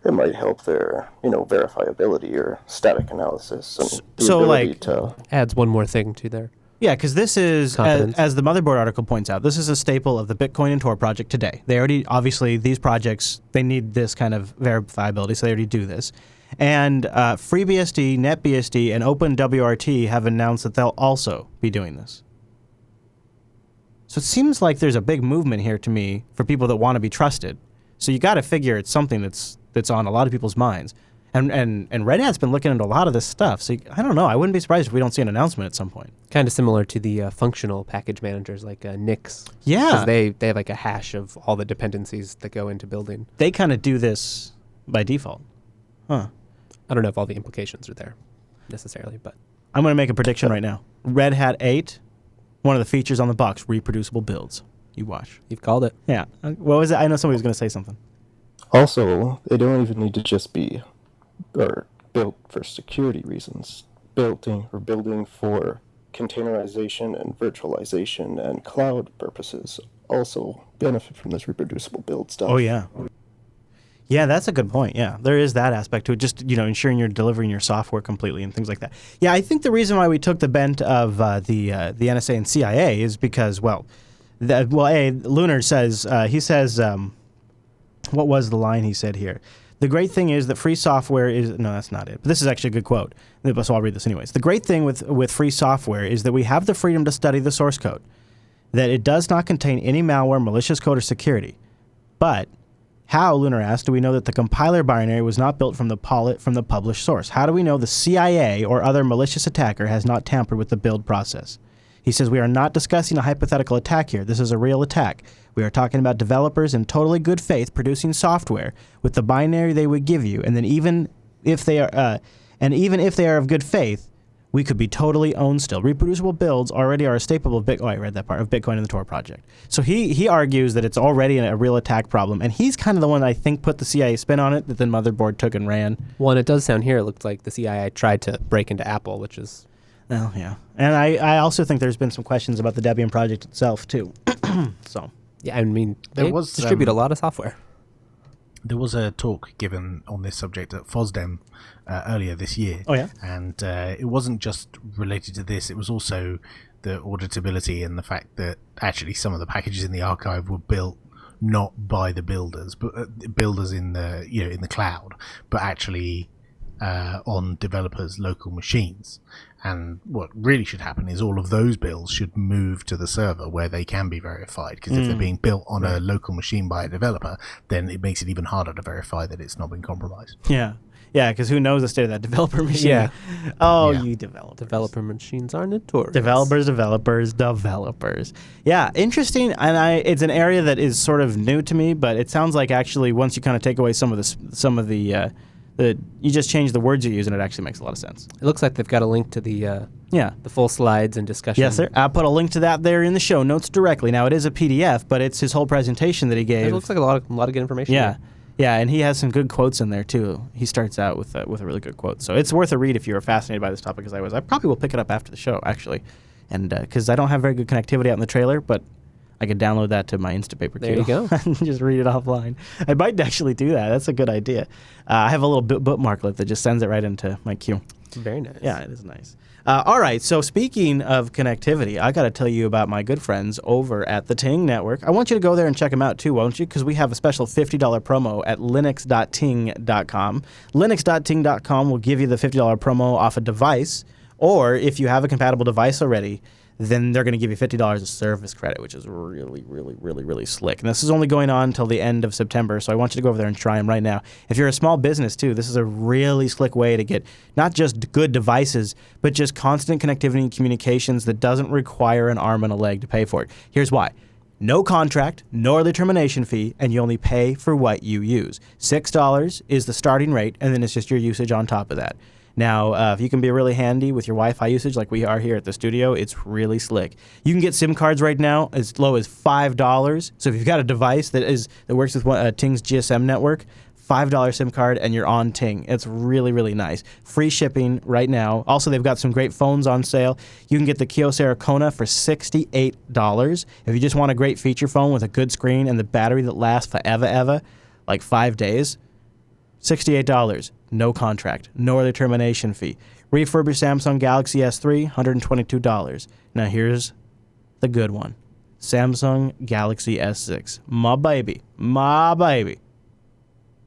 It might help their, verifiability or static analysis and the So, ability like- to. Adds one more thing to their Yeah, because this is, Confidence. as the Motherboard article points out, this is a staple of the Bitcoin and Tor project today. They already, obviously, these projects, they need this kind of verifiability, so they already do this. And FreeBSD, NetBSD, and OpenWRT have announced that they'll also be doing this. So it seems like there's a big movement here to me for people that want to be trusted. So you got to figure it's something that's on a lot of people's minds. And Red Hat's been looking into a lot of this stuff. So I don't know. I wouldn't be surprised if we don't see an announcement at some point. kind of similar to the functional package managers like Nix. Yeah. 'Cause they have like a hash of all the dependencies that go into building. They kind of do this by default. Huh. I don't know if all the implications are there necessarily, but I'm going to make a prediction right now. Red Hat 8, one of the features on the box, reproducible builds. You watch. you've called it. Yeah. What was it? I know somebody was going to say something. Also, they don't even need to just be or built for security reasons. Building for containerization and virtualization and cloud purposes also benefit from this reproducible build stuff. Oh, yeah. Yeah, that's a good point. Yeah, there is that aspect to it. Just, ensuring you're delivering your software completely and things like that. Yeah, I think the reason why we took the bent of the NSA and CIA is because, Lunar says, what was the line he said here? The great thing is that free software is... No, that's not it. But this is actually a good quote. So I'll read this anyways. The great thing with free software is that we have the freedom to study the source code, that it does not contain any malware, malicious code, or security. But how, Lunar asked, do we know that the compiler binary was not built from the published source? How do we know the CIA or other malicious attacker has not tampered with the build process? He says, we are not discussing a hypothetical attack here. This is a real attack. We are talking about developers in totally good faith producing software with the binary they would give you, and then even if they are of good faith, we could be totally owned still. Reproducible builds already are a staple of Bitcoin. I read that part of Bitcoin and the Tor project. So he argues that it's already a real attack problem, and he's kind of the one that I think put the CIA spin on it that then Motherboard took and ran. Well, and it does sound here. It looks like the CIA tried to break into Apple, which is. Well, yeah, and I also think there's been some questions about the Debian project itself too. So Yeah, I mean, There they was, distribute a lot of software. There was a talk given on this subject at FOSDEM earlier this year. Oh, yeah? And it wasn't just related to this, it was also the auditability and the fact that actually some of the packages in the archive were built not by the builders, but builders in the in the cloud, but actually on developers' local machines. And what really should happen is all of those builds should move to the server where they can be verified. Because if they're being built on a local machine by a developer, then it makes it even harder to verify that it's not been compromised. yeah, because who knows the state of that developer machine? Yeah. Oh, Yeah. you developers. Developer machines are notorious. Developers. Yeah, interesting. And it's an area that is sort of new to me, but it sounds like actually once you kind of take away some of the you just change the words you use, and it actually makes a lot of sense. It looks like they've got a link to the Yeah. the full slides and discussion. Yes, sir. I'll put a link to that there in the show notes directly. Now, it is a PDF, but it's his whole presentation that he gave. It looks like a lot of good information. Yeah. there. Yeah, and he has some good quotes in there, too. He starts out with a really good quote. So it's worth a read if you're fascinated by this topic, as I was. I probably will pick it up after the show, actually. And because I don't have very good connectivity out in the trailer, but I could download that to my Instapaper There queue. you go. And just read it offline. I might actually do that. That's a good idea. I have a little bookmarklet that just sends it right into my queue. Very nice. Yeah, it is nice. All right, so speaking of connectivity, I got to tell you about my good friends over at the Ting Network. I want you to go there and check them out too, won't you? Because we have a special $50 promo at linux.ting.com. Linux.ting.com will give you the $50 promo off a device, or if you have a compatible device already, then they're going to give you $50 of service credit, which is really, really, really, really slick. And this is only going on until the end of September, so I want you to go over there and try them right now. If you're a small business, too, this is a really slick way to get not just good devices, but just constant connectivity and communications that doesn't require an arm and a leg to pay for it. Here's why. No contract, no early termination fee, and you only pay for what you use. $6 is the starting rate, and then it's just your usage on top of that. Now, if you can be really handy with your Wi-Fi usage like we are here at the studio, it's really slick. You can get SIM cards right now as low as $5. So if you've got a device that works with Ting's GSM network, $5 SIM card and you're on Ting. It's really, really nice. Free shipping right now. Also, they've got some great phones on sale. You can get the Kyocera Kona for $68. If you just want a great feature phone with a good screen and the battery that lasts forever, like 5 days, $68. No contract, no early termination fee. Refurbished Samsung Galaxy S3, $122. Now here's the good one. Samsung Galaxy S6. My baby. You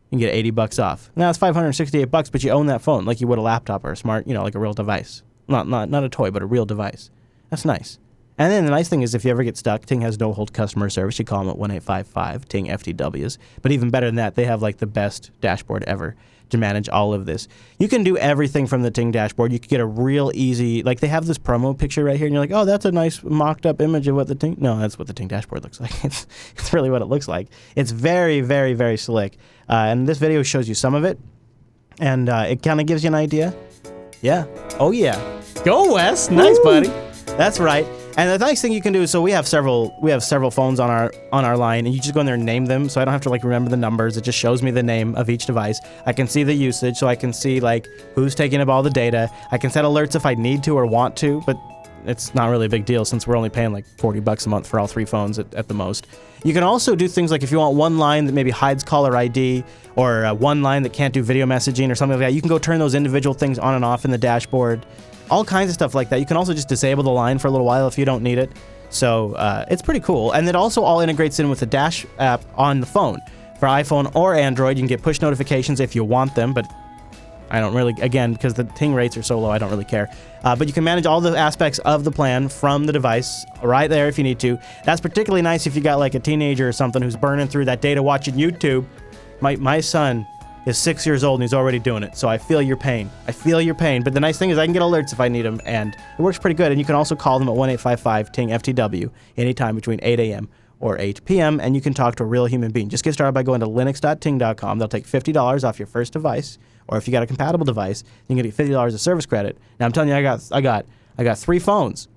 can get $80 off. Now it's $568, but you own that phone like you would a laptop or a smart, like a real device. Not a toy, but a real device. That's nice. And then the nice thing is if you ever get stuck, Ting has no-hold customer service. You call them at 1-855 Ting FTWs. But even better than that, they have like the best dashboard ever to manage all of this. You can do everything from the Ting dashboard. You can get a real easy, like they have this promo picture right here, and you're like, oh, that's a nice mocked up image of what the Ting, no, that's what the Ting dashboard looks like. It's really what it looks like. It's very, very, very slick. And this video shows you some of it, and it kind of gives you an idea. Yeah. Oh, yeah. Go, Wes. Nice, buddy. That's right. And the nice thing you can do is, so we have several phones on our line, and you just go in there and name them, so I don't have to remember the numbers. It just shows me the name of each device. I can see the usage, so I can see who's taking up all the data. I can set alerts if I need to or want to, but it's not really a big deal since we're only paying $40 a month for all 3 phones at the most. You can also do things like if you want one line that maybe hides caller ID or one line that can't do video messaging or something like that, you can go turn those individual things on and off in the dashboard. All kinds of stuff like that. You can also just disable the line for a little while if you don't need it. So it's pretty cool. And it also all integrates in with the Dash app on the phone. For iPhone or Android, you can get push notifications if you want them, but I don't really, again, because the Ting rates are so low, I don't really care. But you can manage all the aspects of the plan from the device right there if you need to. That's particularly nice if you got a teenager or something who's burning through that data watching YouTube. My son is 6 years old and he's already doing it, so I feel your pain. But the nice thing is I can get alerts if I need them, and it works pretty good. And you can also call them at 1-855 Ting FTW anytime between 8 a.m. or 8 p.m., and you can talk to a real human being. Just get started by going to linux.ting.com. They'll take $50 off your first device, or if you got a compatible device, you can get $50 of service credit. Now I'm telling you, I got 3 phones.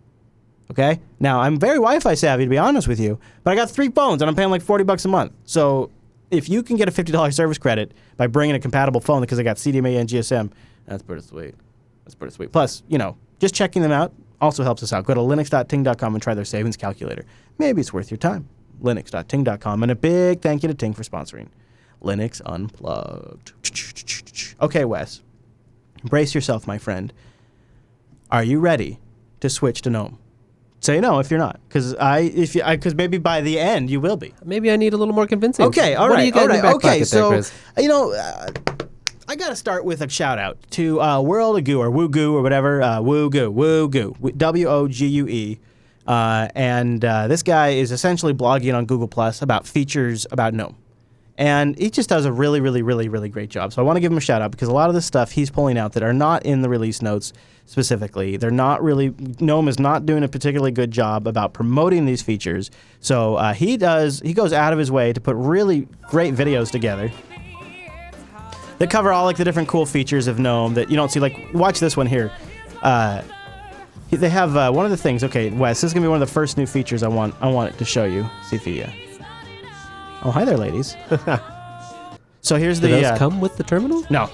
Okay? Now I'm very Wi-Fi savvy, to be honest with you, but I got 3 phones and I'm paying like $40 a month. So if you can get a $50 service credit by bringing a compatible phone because I got CDMA and GSM, that's pretty sweet. That's pretty sweet. Plus, just checking them out also helps us out. Go to linux.ting.com and try their savings calculator. Maybe it's worth your time. Linux.ting.com. And a big thank you to Ting for sponsoring Linux Unplugged. Okay, Wes. Brace yourself, my friend. Are you ready to switch to GNOME? Say no if you're not, because maybe by the end you will be. Maybe I need a little more convincing. Okay, all What do right, you got in your back pocket so there, Chris? I got to start with a shout out to World of Goo or Woo or whatever, Woogu, WOGUE, and this guy is essentially blogging on Google Plus about features about GNOME. And he just does a really, really, really, really great job. So I want to give him a shout out because a lot of the stuff he's pulling out that are not in the release notes specifically, GNOME is not doing a particularly good job about promoting these features. So he goes out of his way to put really great videos together that cover all like the different cool features of GNOME that you don't see. Like, watch this one here. They have one of the things. Okay, Wes, this is gonna be one of the first new features I want it to show you. See if he. Oh, hi there, ladies. So here's Do the. those come with the terminal? No.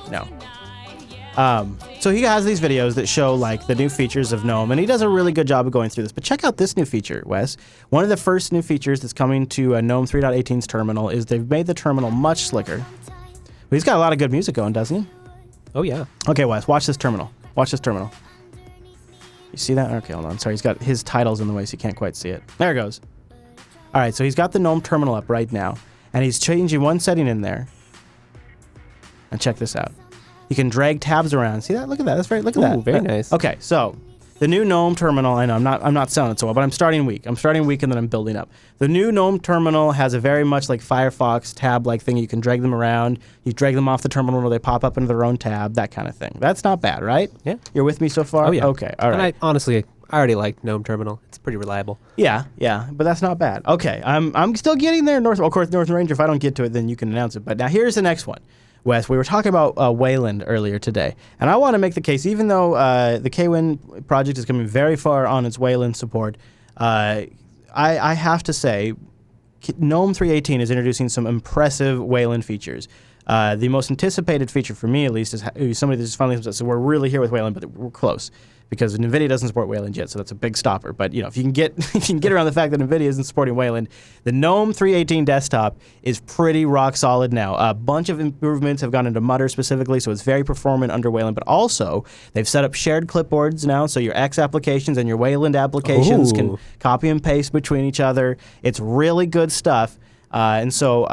So he has these videos that show like the new features of GNOME, and he does a really good job of going through this. But check out this new feature, Wes. One of the first new features that's coming to GNOME 3.18's terminal is they've made the terminal much slicker. But he's got a lot of good music going, doesn't he? Oh, yeah. Okay, Wes, watch this terminal. Watch this terminal. You see that? Okay, hold on. Sorry, he's got his titles in the way, so you can't quite see it. There it goes. All right, so he's got the GNOME terminal up right now, and he's changing one setting in there. And check this out. You can drag tabs around. See that? Look at that. Look at that. Very nice. Okay, so the new GNOME terminal. I know I'm not selling it so well, but I'm starting weak. And then I'm building up. The new GNOME terminal has a very much like Firefox tab-like thing. You can drag them around. You drag them off the terminal where they pop up into their own tab. That kind of thing. That's not bad, right? Yeah. You're with me so far? Oh, yeah. Okay. All right. And honestly, I already like GNOME terminal. It's pretty reliable. Yeah, but that's not bad. Okay, I'm still getting there. Of course, North Ranger. If I don't get to it, then you can announce it. But now here's the next one. Wes, we were talking about Wayland earlier today, and I want to make the case, even though the KWin project is coming very far on its Wayland support, I have to say GNOME 3.18 is introducing some impressive Wayland features. The most anticipated feature for me, at least, is somebody that's finally said, so we're really here with Wayland, but we're close. Because NVIDIA doesn't support Wayland yet, so that's a big stopper. But if you can get around the fact that NVIDIA isn't supporting Wayland, the GNOME 3.18 desktop is pretty rock solid now. A bunch of improvements have gone into Mutter specifically, so it's very performant under Wayland. But also, they've set up shared clipboards now, so your X applications and your Wayland applications can copy and paste between each other. It's really good stuff. And so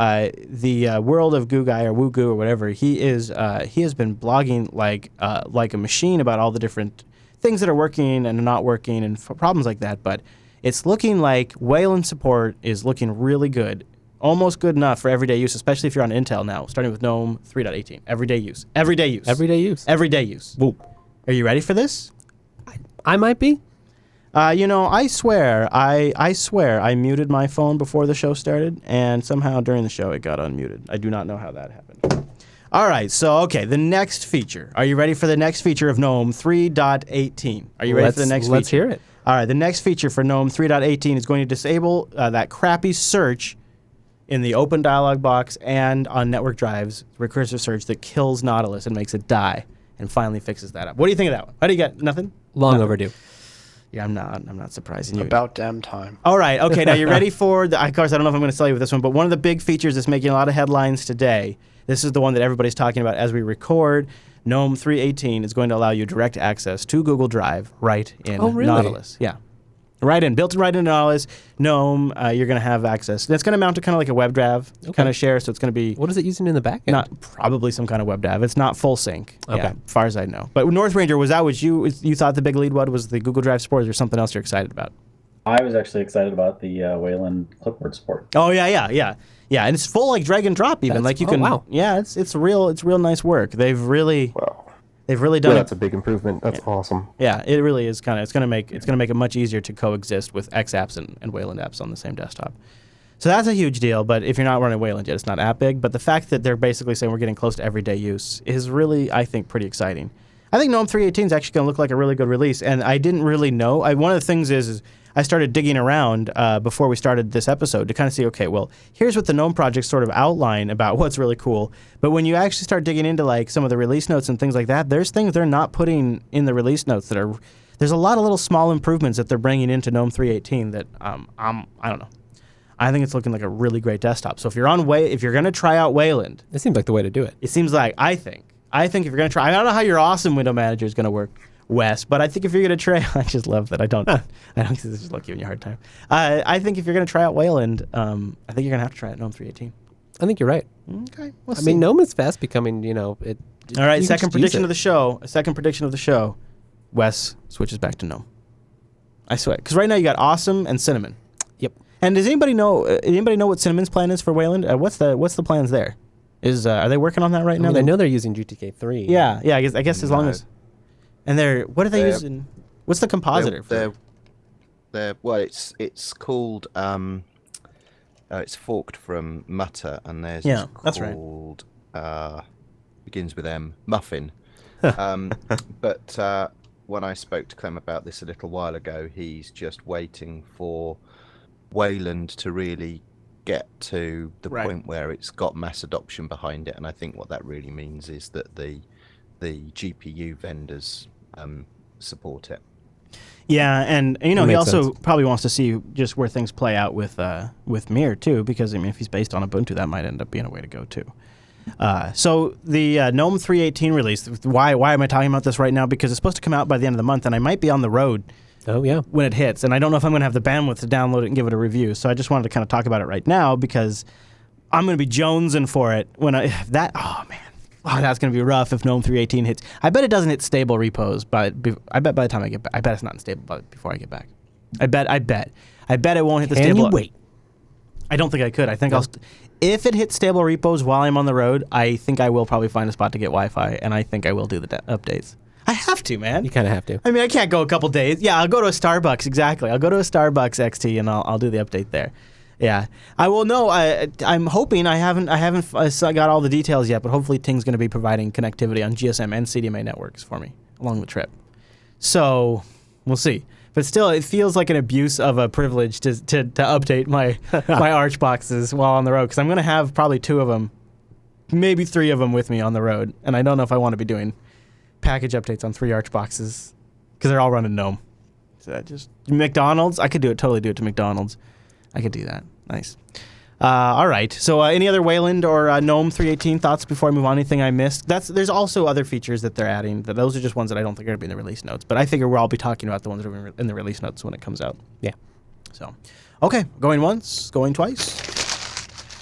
the World of Goo guy or Woo Goo or whatever, he has been blogging like a machine about all the different things that are working and not working and problems like that. But it's looking like Wayland support is looking really good, almost good enough for everyday use, especially if you're on Intel now, starting with GNOME 3.18. Everyday use. Everyday use. Everyday use. Everyday use. Whoa. Are you ready for this? I might be. I swear I muted my phone before the show started, and somehow during the show it got unmuted. I do not know how that happened. All right, so, okay, the next feature. Are you ready for the next feature of GNOME 3.18? Are you ready for the next feature? Let's hear it. All right, the next feature for GNOME 3.18 is going to disable that crappy search in the open dialog box and on network drives, recursive search that kills Nautilus and makes it die, and finally fixes that up. What do you think of that one? How do you get? Nothing? Long overdue. Yeah, I'm not surprising you. About damn time. All right, okay, now you're ready for of course, I don't know if I'm going to sell you with this one, but one of the big features that's making a lot of headlines today, this is the one that everybody's talking about as we record. GNOME 3.18 is going to allow you direct access to Google Drive right in Nautilus. Yeah. Built right into Nautilus. GNOME, you're going to have access. That's going to mount to kind of like a WebDAV kind of share, so it's going to be... What is it using in the back end? Probably some kind of WebDAV. It's not full sync, okay. As far as I know. But North Ranger, was that what you thought the big lead was the Google Drive support, or is there something else you're excited about? I was actually excited about the Wayland clipboard support. Oh, yeah, and it's full like drag and drop even. Wow. Yeah, it's real nice work. They've really done it. That's a big improvement. That's awesome. Yeah, it really is it's gonna make it much easier to coexist with X apps and Wayland apps on the same desktop. So that's a huge deal, but if you're not running Wayland yet, it's not that big. But the fact that they're basically saying we're getting close to everyday use is really, I think, pretty exciting. I think GNOME 3.18 is actually going to look like a really good release, and I didn't really know. One of the things is I started digging around before we started this episode to kind of see, okay, well, here's what the GNOME project sort of outline about what's really cool. But when you actually start digging into like some of the release notes and things like that, there's things they're not putting in the release notes that are. There's a lot of little small improvements that they're bringing into GNOME 3.18 that I don't know. I think it's looking like a really great desktop. So if you're going to try out Wayland, It seems like the way to do it. it seems like I think if you're going to try, I don't know how your awesome window manager is going to work, Wes, but I think if you're going to try, I just love that I don't just like giving you a hard time. I think if you're going to try out Wayland, I think you're going to have to try out GNOME 3.18. I think you're right. Okay, we'll I see. mean, GNOME is fast becoming, All right, second prediction of the show. show. A second prediction of the show. Wes switches back to GNOME. I swear, because right now you got Awesome and Cinnamon. Yep. And does anybody know what Cinnamon's plan is for Wayland? What's the plans there? Are they working on that right now? I know they're using GTK3. Yeah. I guess as long as. And what are they They're- using? What's the compositor for? Well, it's called it's forked from Mutter, and there's that's right. called begins with M, Muffin. But when I spoke to Clem about this a little while ago, he's just waiting for Wayland to really get to the point where it's got mass adoption behind it, and I think what that really means is that the GPU vendors support it. Yeah, and he makes also sense. probably wants to see just where things play out with Mir too, because I mean, if he's based on Ubuntu, that might end up being a way to go too. So the GNOME 3.18 release. Why am I talking about this right now? Because it's supposed to come out by the end of the month, and I might be on the road. Oh yeah. When it hits, and I don't know if I'm going to have the bandwidth to download it and give it a review. So I just wanted to kind of talk about it right now because I'm going to be jonesing for it when that's going to be rough if GNOME 3.18 hits. I bet it doesn't hit stable repos, but I bet by the time I get back, I bet it's not unstable before I get back. I bet it won't hit the stable. Can you wait? I don't think I could. I think if it hits stable repos while I'm on the road, I think I will probably find a spot to get Wi-Fi, and I think I will do the updates. I have to, man. You kind of have to. I mean, I can't go a couple days. Yeah, I'll go to a Starbucks. Exactly. I'll go to a Starbucks XT and I'll do the update there. Yeah, I will know. I'm hoping I haven't got all the details yet, but hopefully Ting's going to be providing connectivity on GSM and CDMA networks for me along the trip. So we'll see. But still, it feels like an abuse of a privilege to update my Arch boxes while on the road, because I'm going to have probably 2 of them, maybe 3 of them with me on the road, and I don't know if I want to be doing package updates on 3 Arch boxes because they're all running GNOME. So just McDonald's, I could totally do it to McDonald's. I could do that. Nice. All right. So any other Wayland or GNOME 3.18 thoughts before I move on? Anything I missed? There's also other features that they're adding. Those are just ones that I don't think are going to be in the release notes. But I figure we'll all be talking about the ones that are in the release notes when it comes out. Yeah. So, okay. Going once, going twice.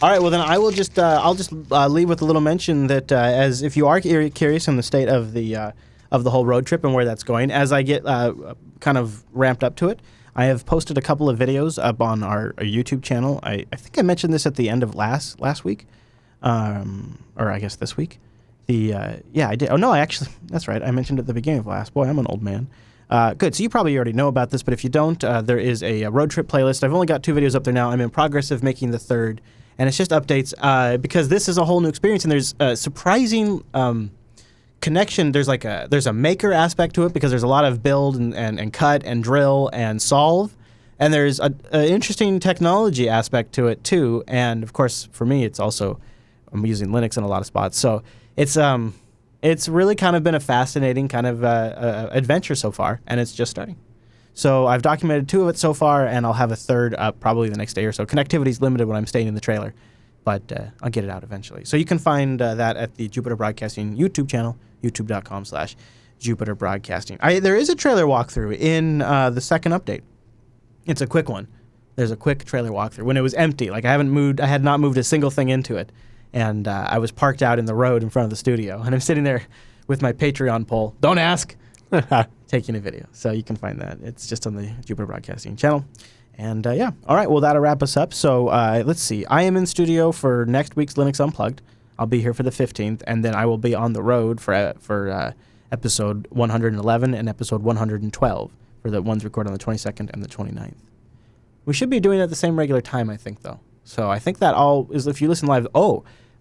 All right. Well, then I will just I'll just leave with a little mention that as if you are curious on the state of the whole road trip and where that's going, as I get kind of ramped up to it, I have posted a couple of videos up on our YouTube channel. I think I mentioned this at the end of last week, or I guess this week. I did. Oh no, that's right. I mentioned it at the beginning of last. Boy, I'm an old man. Good. So you probably already know about this, but if you don't, there is a road trip playlist. I've only got 2 videos up there now. I'm in progress of making the 3rd, and it's just updates because this is a whole new experience, and there's a surprising connection. There's a maker aspect to it because there's a lot of build and cut and drill and solve, and there's an interesting technology aspect to it too. And of course, for me, it's also I'm using Linux in a lot of spots, so it's really kind of been a fascinating kind of adventure so far, and it's just starting. So I've documented 2 of it so far, and I'll have a 3rd up probably the next day or so. Connectivity's limited when I'm staying in the trailer, but I'll get it out eventually. So you can find that at the Jupiter Broadcasting YouTube channel, youtube.com/Jupiter Broadcasting. There is a trailer walkthrough in the 2nd update. It's a quick one. There's a quick trailer walkthrough when it was empty. Like I had not moved a single thing into it, and I was parked out in the road in front of the studio, and I'm sitting there with my Patreon poll. Don't ask. Taking a video. So you can find that. It's just on the Jupiter Broadcasting channel. And yeah. All right. Well, that'll wrap us up. So let's see. I am in studio for next week's Linux Unplugged. I'll be here for the 15th, and then I will be on the road for episode 111 and episode 112 for the ones recorded on the 22nd and the 29th. We should be doing it at the same regular time, I think, though. So I think that all is, if you listen live,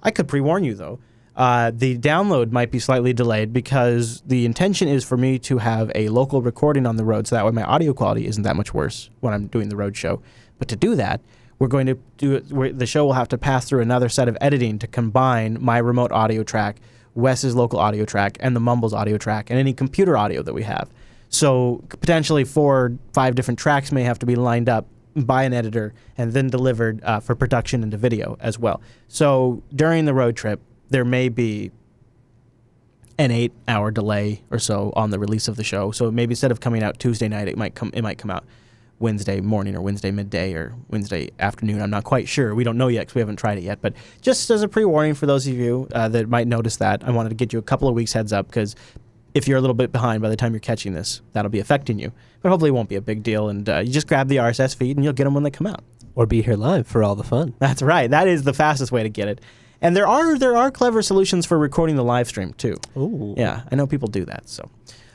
I could pre-warn you though. The download might be slightly delayed because the intention is for me to have a local recording on the road so that way my audio quality isn't that much worse when I'm doing the road show. But to do that, we're going to do it, the show will have to pass through another set of editing to combine my remote audio track, Wes's local audio track, and the Mumbles audio track, and any computer audio that we have. So potentially 4 or 5 different tracks may have to be lined up by an editor and then delivered for production into video as well. So during the road trip, there may be an 8-hour delay or so on the release of the show. So maybe instead of coming out Tuesday night, it might come out Wednesday morning or Wednesday midday or Wednesday afternoon. I'm not quite sure. We don't know yet because we haven't tried it yet. But just as a pre-warning for those of you that might notice that, I wanted to get you a couple of weeks heads up because if you're a little bit behind by the time you're catching this, that'll be affecting you. But hopefully it won't be a big deal. And you just grab the RSS feed and you'll get them when they come out. Or be here live for all the fun. That's right. That is the fastest way to get it. And there are clever solutions for recording the live stream too. Ooh. Yeah, I know people do that. So,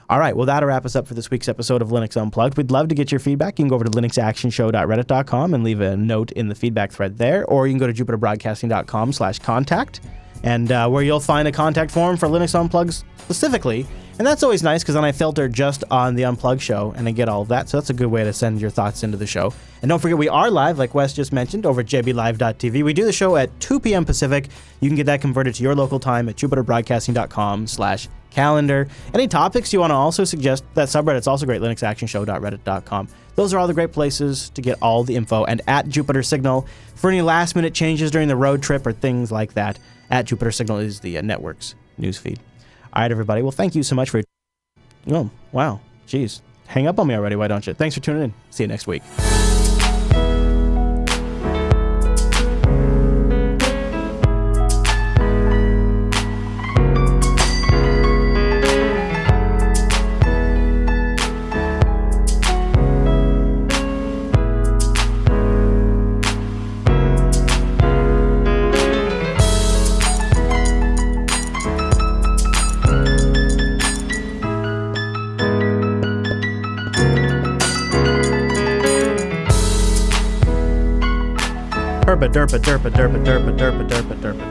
all right. Well, that'll wrap us up for this week's episode of Linux Unplugged. We'd love to get your feedback. You can go over to linuxactionshow.reddit.com and leave a note in the feedback thread there, or you can go to jupiterbroadcasting.com/contact, and where you'll find a contact form for Linux Unplugged specifically. And that's always nice because then I filter just on the Unplugged show and I get all of that. So that's a good way to send your thoughts into the show. And don't forget, we are live, like Wes just mentioned, over at jblive.tv. We do the show at 2 p.m. Pacific. You can get that converted to your local time at jupiterbroadcasting.com/calendar. Any topics you want to also suggest, that subreddit's also great, linuxactionshow.reddit.com. Those are all the great places to get all the info. And at Jupiter Signal, for any last-minute changes during the road trip or things like that, at Jupiter Signal is the network's newsfeed. All right, everybody. Well, thank you so much for... Oh, wow. Jeez. Hang up on me already, why don't you? Thanks for tuning in. See you next week. Derpa derpa derpa derpa derpa derpa derpa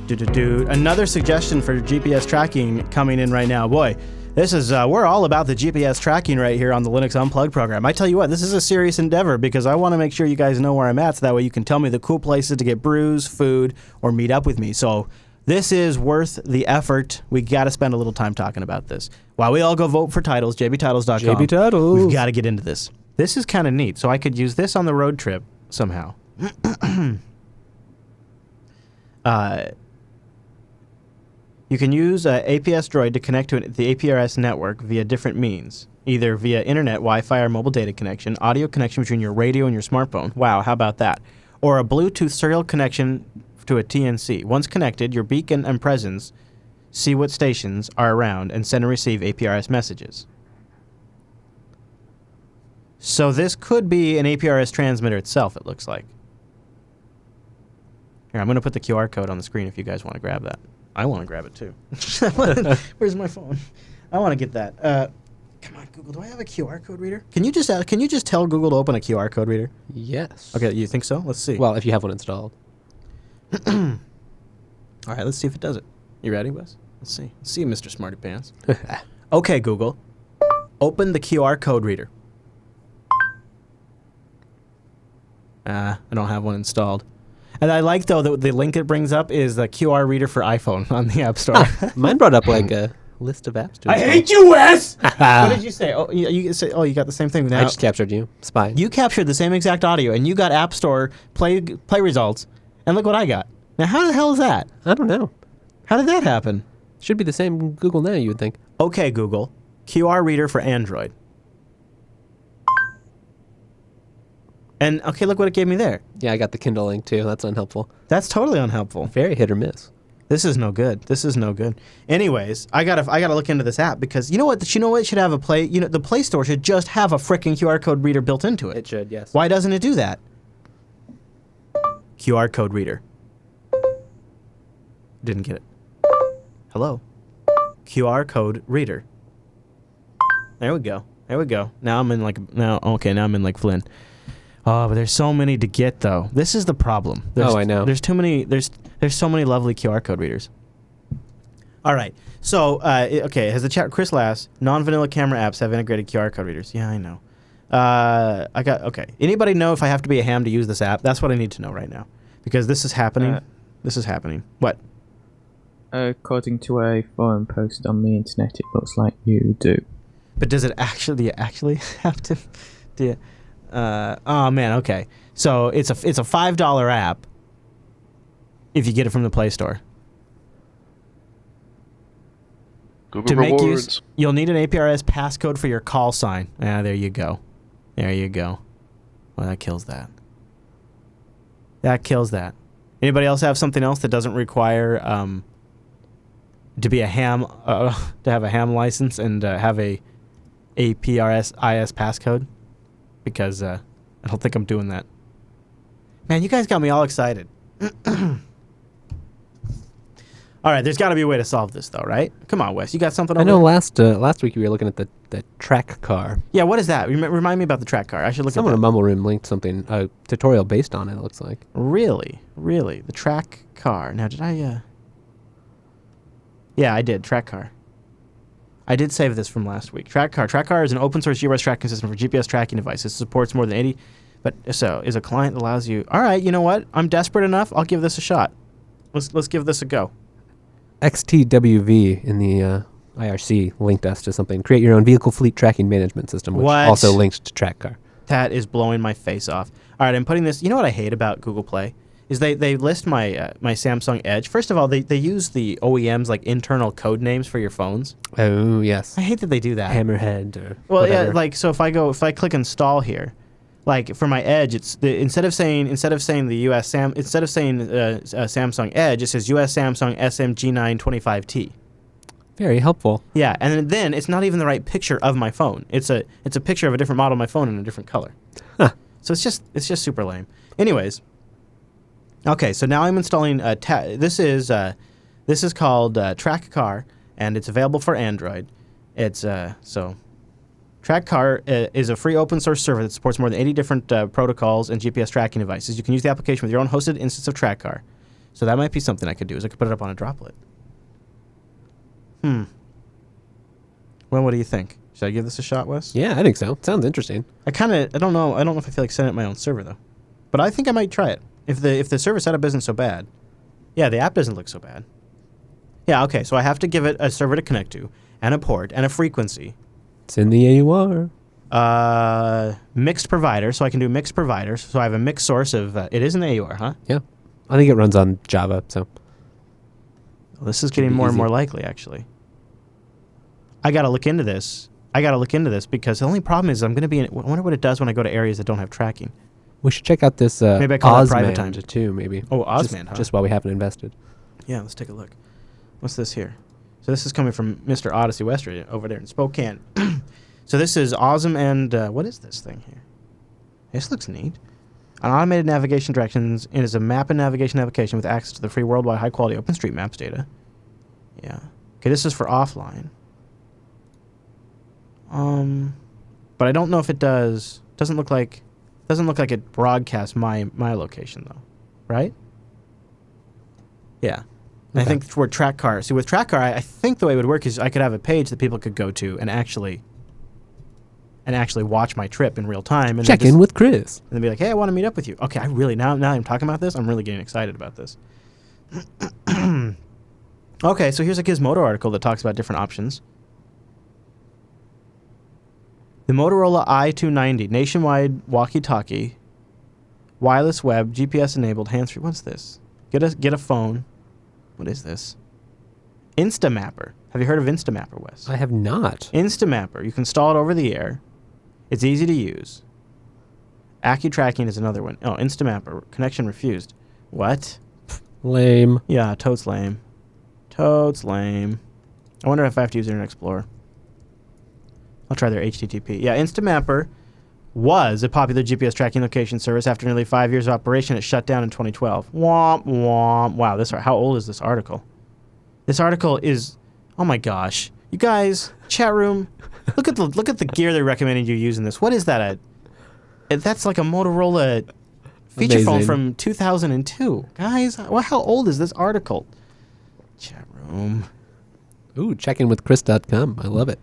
derp. Another suggestion for GPS tracking coming in right now. Boy, this is we're all about the GPS tracking right here on the Linux Unplugged program. I tell you what, this is a serious endeavor because I want to make sure you guys know where I'm at, so that way you can tell me the cool places to get brews, food, or meet up with me. So this is worth the effort. We got to spend a little time talking about this. While we all go vote for titles, jbtitles.com. JB Titles. We've got to get into this. This is kind of neat. So I could use this on the road trip somehow. You can use APS Droid to connect to the APRS network via different means, either via internet, Wi-Fi, or mobile data connection, audio connection between your radio and your smartphone. Wow, how about that? Or a Bluetooth serial connection to a TNC. Once connected, your beacon and presence see what stations are around and send and receive APRS messages. So this could be an APRS transmitter itself, it looks like. Here, I'm going to put the QR code on the screen if you guys want to grab that. I want to grab it too. Where's my phone? I want to get that. Come on, Google. Do I have a QR code reader? Can you just tell Google to open a QR code reader? Yes. Okay, you think so? Let's see. Well, if you have one installed. All right, let's see if it does it. You ready, Wes? Let's see. Let's see, Mr. Smarty Pants. Okay, Google. Open the QR code reader. I don't have one installed. And I like, though, that the link it brings up is the QR reader for iPhone on the App Store. Mine brought up like a list of apps to install. I hate you, Wes! What did you say? Oh, you got the same thing. Now, I just captured you. Spy. You captured the same exact audio, and you got App Store play results, and look what I got. Now, how the hell is that? I don't know. How did that happen? Should be the same Google Now, you would think. Okay, Google. QR reader for Android. And, okay, look what it gave me there. Yeah, I got the Kindle link, too. That's unhelpful. That's totally unhelpful. Very hit or miss. This is no good. This is no good. Anyways, I gotta look into this app because you know what? It should have a Play. You know, the Play Store should just have a frickin' QR code reader built into it. It should, yes. Why doesn't it do that? QR code reader. Didn't get it. Hello. QR code reader. There we go. There we go. Now I'm in like Flynn. Oh, but there's so many to get though. This is the problem. I know. There's too many. There's so many lovely QR code readers. All right. So okay, has the chat Chris Lass, non-vanilla camera apps have integrated QR code readers? Yeah, I know. Okay. Anybody know if I have to be a ham to use this app? That's what I need to know right now, because this is happening. This is happening. What? According to a forum post on the internet, it looks like you do. But does it actually? Do you actually have to? Do you? Oh man. Okay. So it's a $5 app. If you get it from the Play Store. Google To make rewards. use, you'll need an APRS passcode for your call sign. There you go. There you go. Well, that kills that. That kills that. Anybody else have something else that doesn't require to be a ham, to have a ham license and have a APRS IS passcode? Because I don't think I'm doing that. Man, you guys got me all excited. All right, there's got to be a way to solve this, though, right? Come on, Wes. You got something over I know there? last week we were looking at the track car. Yeah, what is that? Remind me about the track car. I should look Someone at in that. Mumble Room linked something, a tutorial based on it, it looks like. Really? The track car. Now, did I... Yeah, I did. Track car. I did save this from last week. Track car. Track car is an open source GRS tracking system for GPS tracking devices. It supports more than 80... But so is a client that allows you... All right, you know what? I'm desperate enough. I'll give this a shot. Let's give this a go. XTWV in the IRC linked us to something. Create your own vehicle fleet tracking management system, which What? also linked to track car. That is blowing my face off. All right, I'm putting this... You know what I hate about Google Play? Is they list my my Samsung Edge. First of all, they use the OEM's like internal code names for your phones. Oh, yes. I hate that they do that. Hammerhead or Yeah, whatever. like so if I click install here, like for my Edge, it's instead of saying the US Samsung Edge, it says US Samsung SMG9 25T. Very helpful. Yeah, and then it's not even the right picture of my phone. It's a picture of a different model of my phone in a different color. Huh. So it's just super lame. Anyways, okay, so now I'm installing this is called Track Car, and it's available for Android. It's so Track Car is a free open source server that supports more than 80 different protocols and GPS tracking devices. You can use the application with your own hosted instance of Track Car. So that might be something I could do, is I could put it up on a droplet. Well, what do you think? Should I give this a shot, Wes? Yeah, I think so. Sounds interesting. I don't know if I feel like setting up my own server though. But I think I might try it. If the server setup isn't so bad. Yeah, the app doesn't look so bad. Yeah, okay, so I have to give it a server to connect to, and a port, and a frequency. It's in the AUR. Mixed provider, so I can do mixed providers. So I have a mixed source of... it is in the AUR, huh? Yeah. I think it runs on Java, so... Well, this is getting more and more likely, actually. I got to look into this. Because the only problem is I'm going to be... I wonder what it does when I go to areas that don't have tracking. We should check out this Maybe I call that private Osmand time. too, maybe. Oh, Osmand, huh? Just while we haven't invested. Yeah, let's take a look. What's this here? So this is coming from Mr. Odyssey Western over there in Spokane. So this is awesome, and what is this thing here? This looks neat. An automated navigation directions. It is a map and navigation application with access to the free worldwide high-quality OpenStreetMaps data. Yeah. Okay, this is for offline. But I don't know if it does. Doesn't look like it broadcasts my location though, right? Yeah. Okay. I think for Track Car. See, with Track Car, I think the way it would work is I could have a page that people could go to and actually watch my trip in real time. And check in with Chris. And then be like, hey, I want to meet up with you. Okay, now I'm talking about this, I'm really getting excited about this. Okay, so here's a Gizmodo article that talks about different options. The Motorola i290, nationwide walkie-talkie, wireless web, GPS-enabled, hands-free. What's this? Get a phone. What is this? Instamapper. Have you heard of Instamapper, Wes? I have not. Instamapper. You can install it over the air. It's easy to use. AccuTracking is another one. Oh, Instamapper. Connection refused. What? Lame. Yeah, totes lame. Totes lame. I wonder if I have to use Internet Explorer. I'll try their HTTP. Yeah, Instamapper was a popular GPS tracking location service. After nearly 5 years of operation, it shut down in 2012. Womp, womp. Wow, how old is this article? This article is... Oh my gosh. You guys, chat room, look at the gear they're recommending you use in this. What is that? That's like a Motorola feature phone Amazing. from 2002. Guys, how old is this article? Chat room. Ooh, checkinwithchris.com. I love it.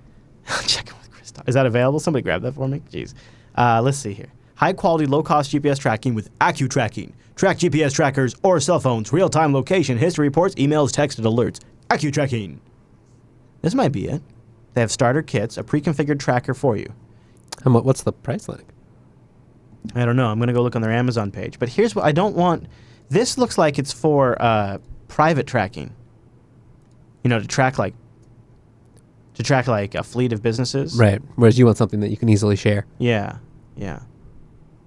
Checking with Chris. Is that available? Somebody grab that for me. Jeez. Let's see here. High quality, low cost GPS tracking with AccuTracking. Track GPS trackers or cell phones, real time location, history reports, emails, texted alerts. AccuTracking. This might be it. They have starter kits, a pre-configured tracker for you. What's the price like? I don't know. I'm going to go look on their Amazon page. But here's what I don't want. This looks like it's for private tracking. To track like a fleet of businesses. Right. Whereas you want something that you can easily share. Yeah.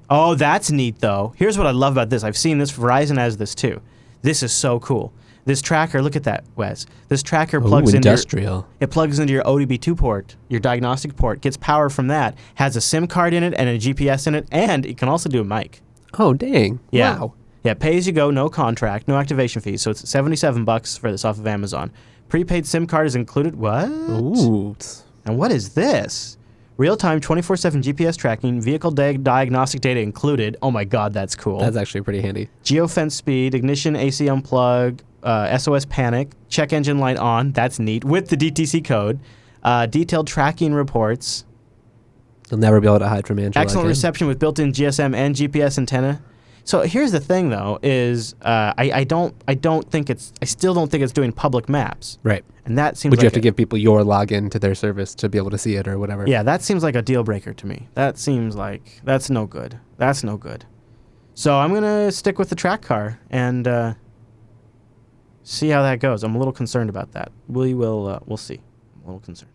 Oh, that's neat, though. Here's what I love about this. I've seen this. Verizon has this, too. This is so cool. This tracker, look at that, Wes. This tracker plugs industrial. It plugs into your ODB2 port, your diagnostic port, gets power from that, has a SIM card in it and a GPS in it, and it can also do a mic. Oh, dang. Yeah. Wow. Yeah, pay as you go, no contract, no activation fees. So it's $77 for this off of Amazon. Prepaid SIM card is included. What? Ooh. And what is this? Real-time 24/7 GPS tracking, vehicle diagnostic data included. Oh my God, that's cool. That's actually pretty handy. Geofence speed, ignition, AC unplug, SOS panic, check engine light on. That's neat. With the DTC code. Detailed tracking reports. You'll never be able to hide from Angela Excellent again. reception with built-in GSM and GPS antenna. So here's the thing, though, is I still don't think it's doing public maps. Right. And that seems Would you like have to give people your login to their service to be able to see it or whatever? Yeah, that seems like a deal breaker to me. That seems like that's no good. That's no good. So I'm gonna stick with the track car and see how that goes. I'm a little concerned about that. We'll see. I'm a little concerned.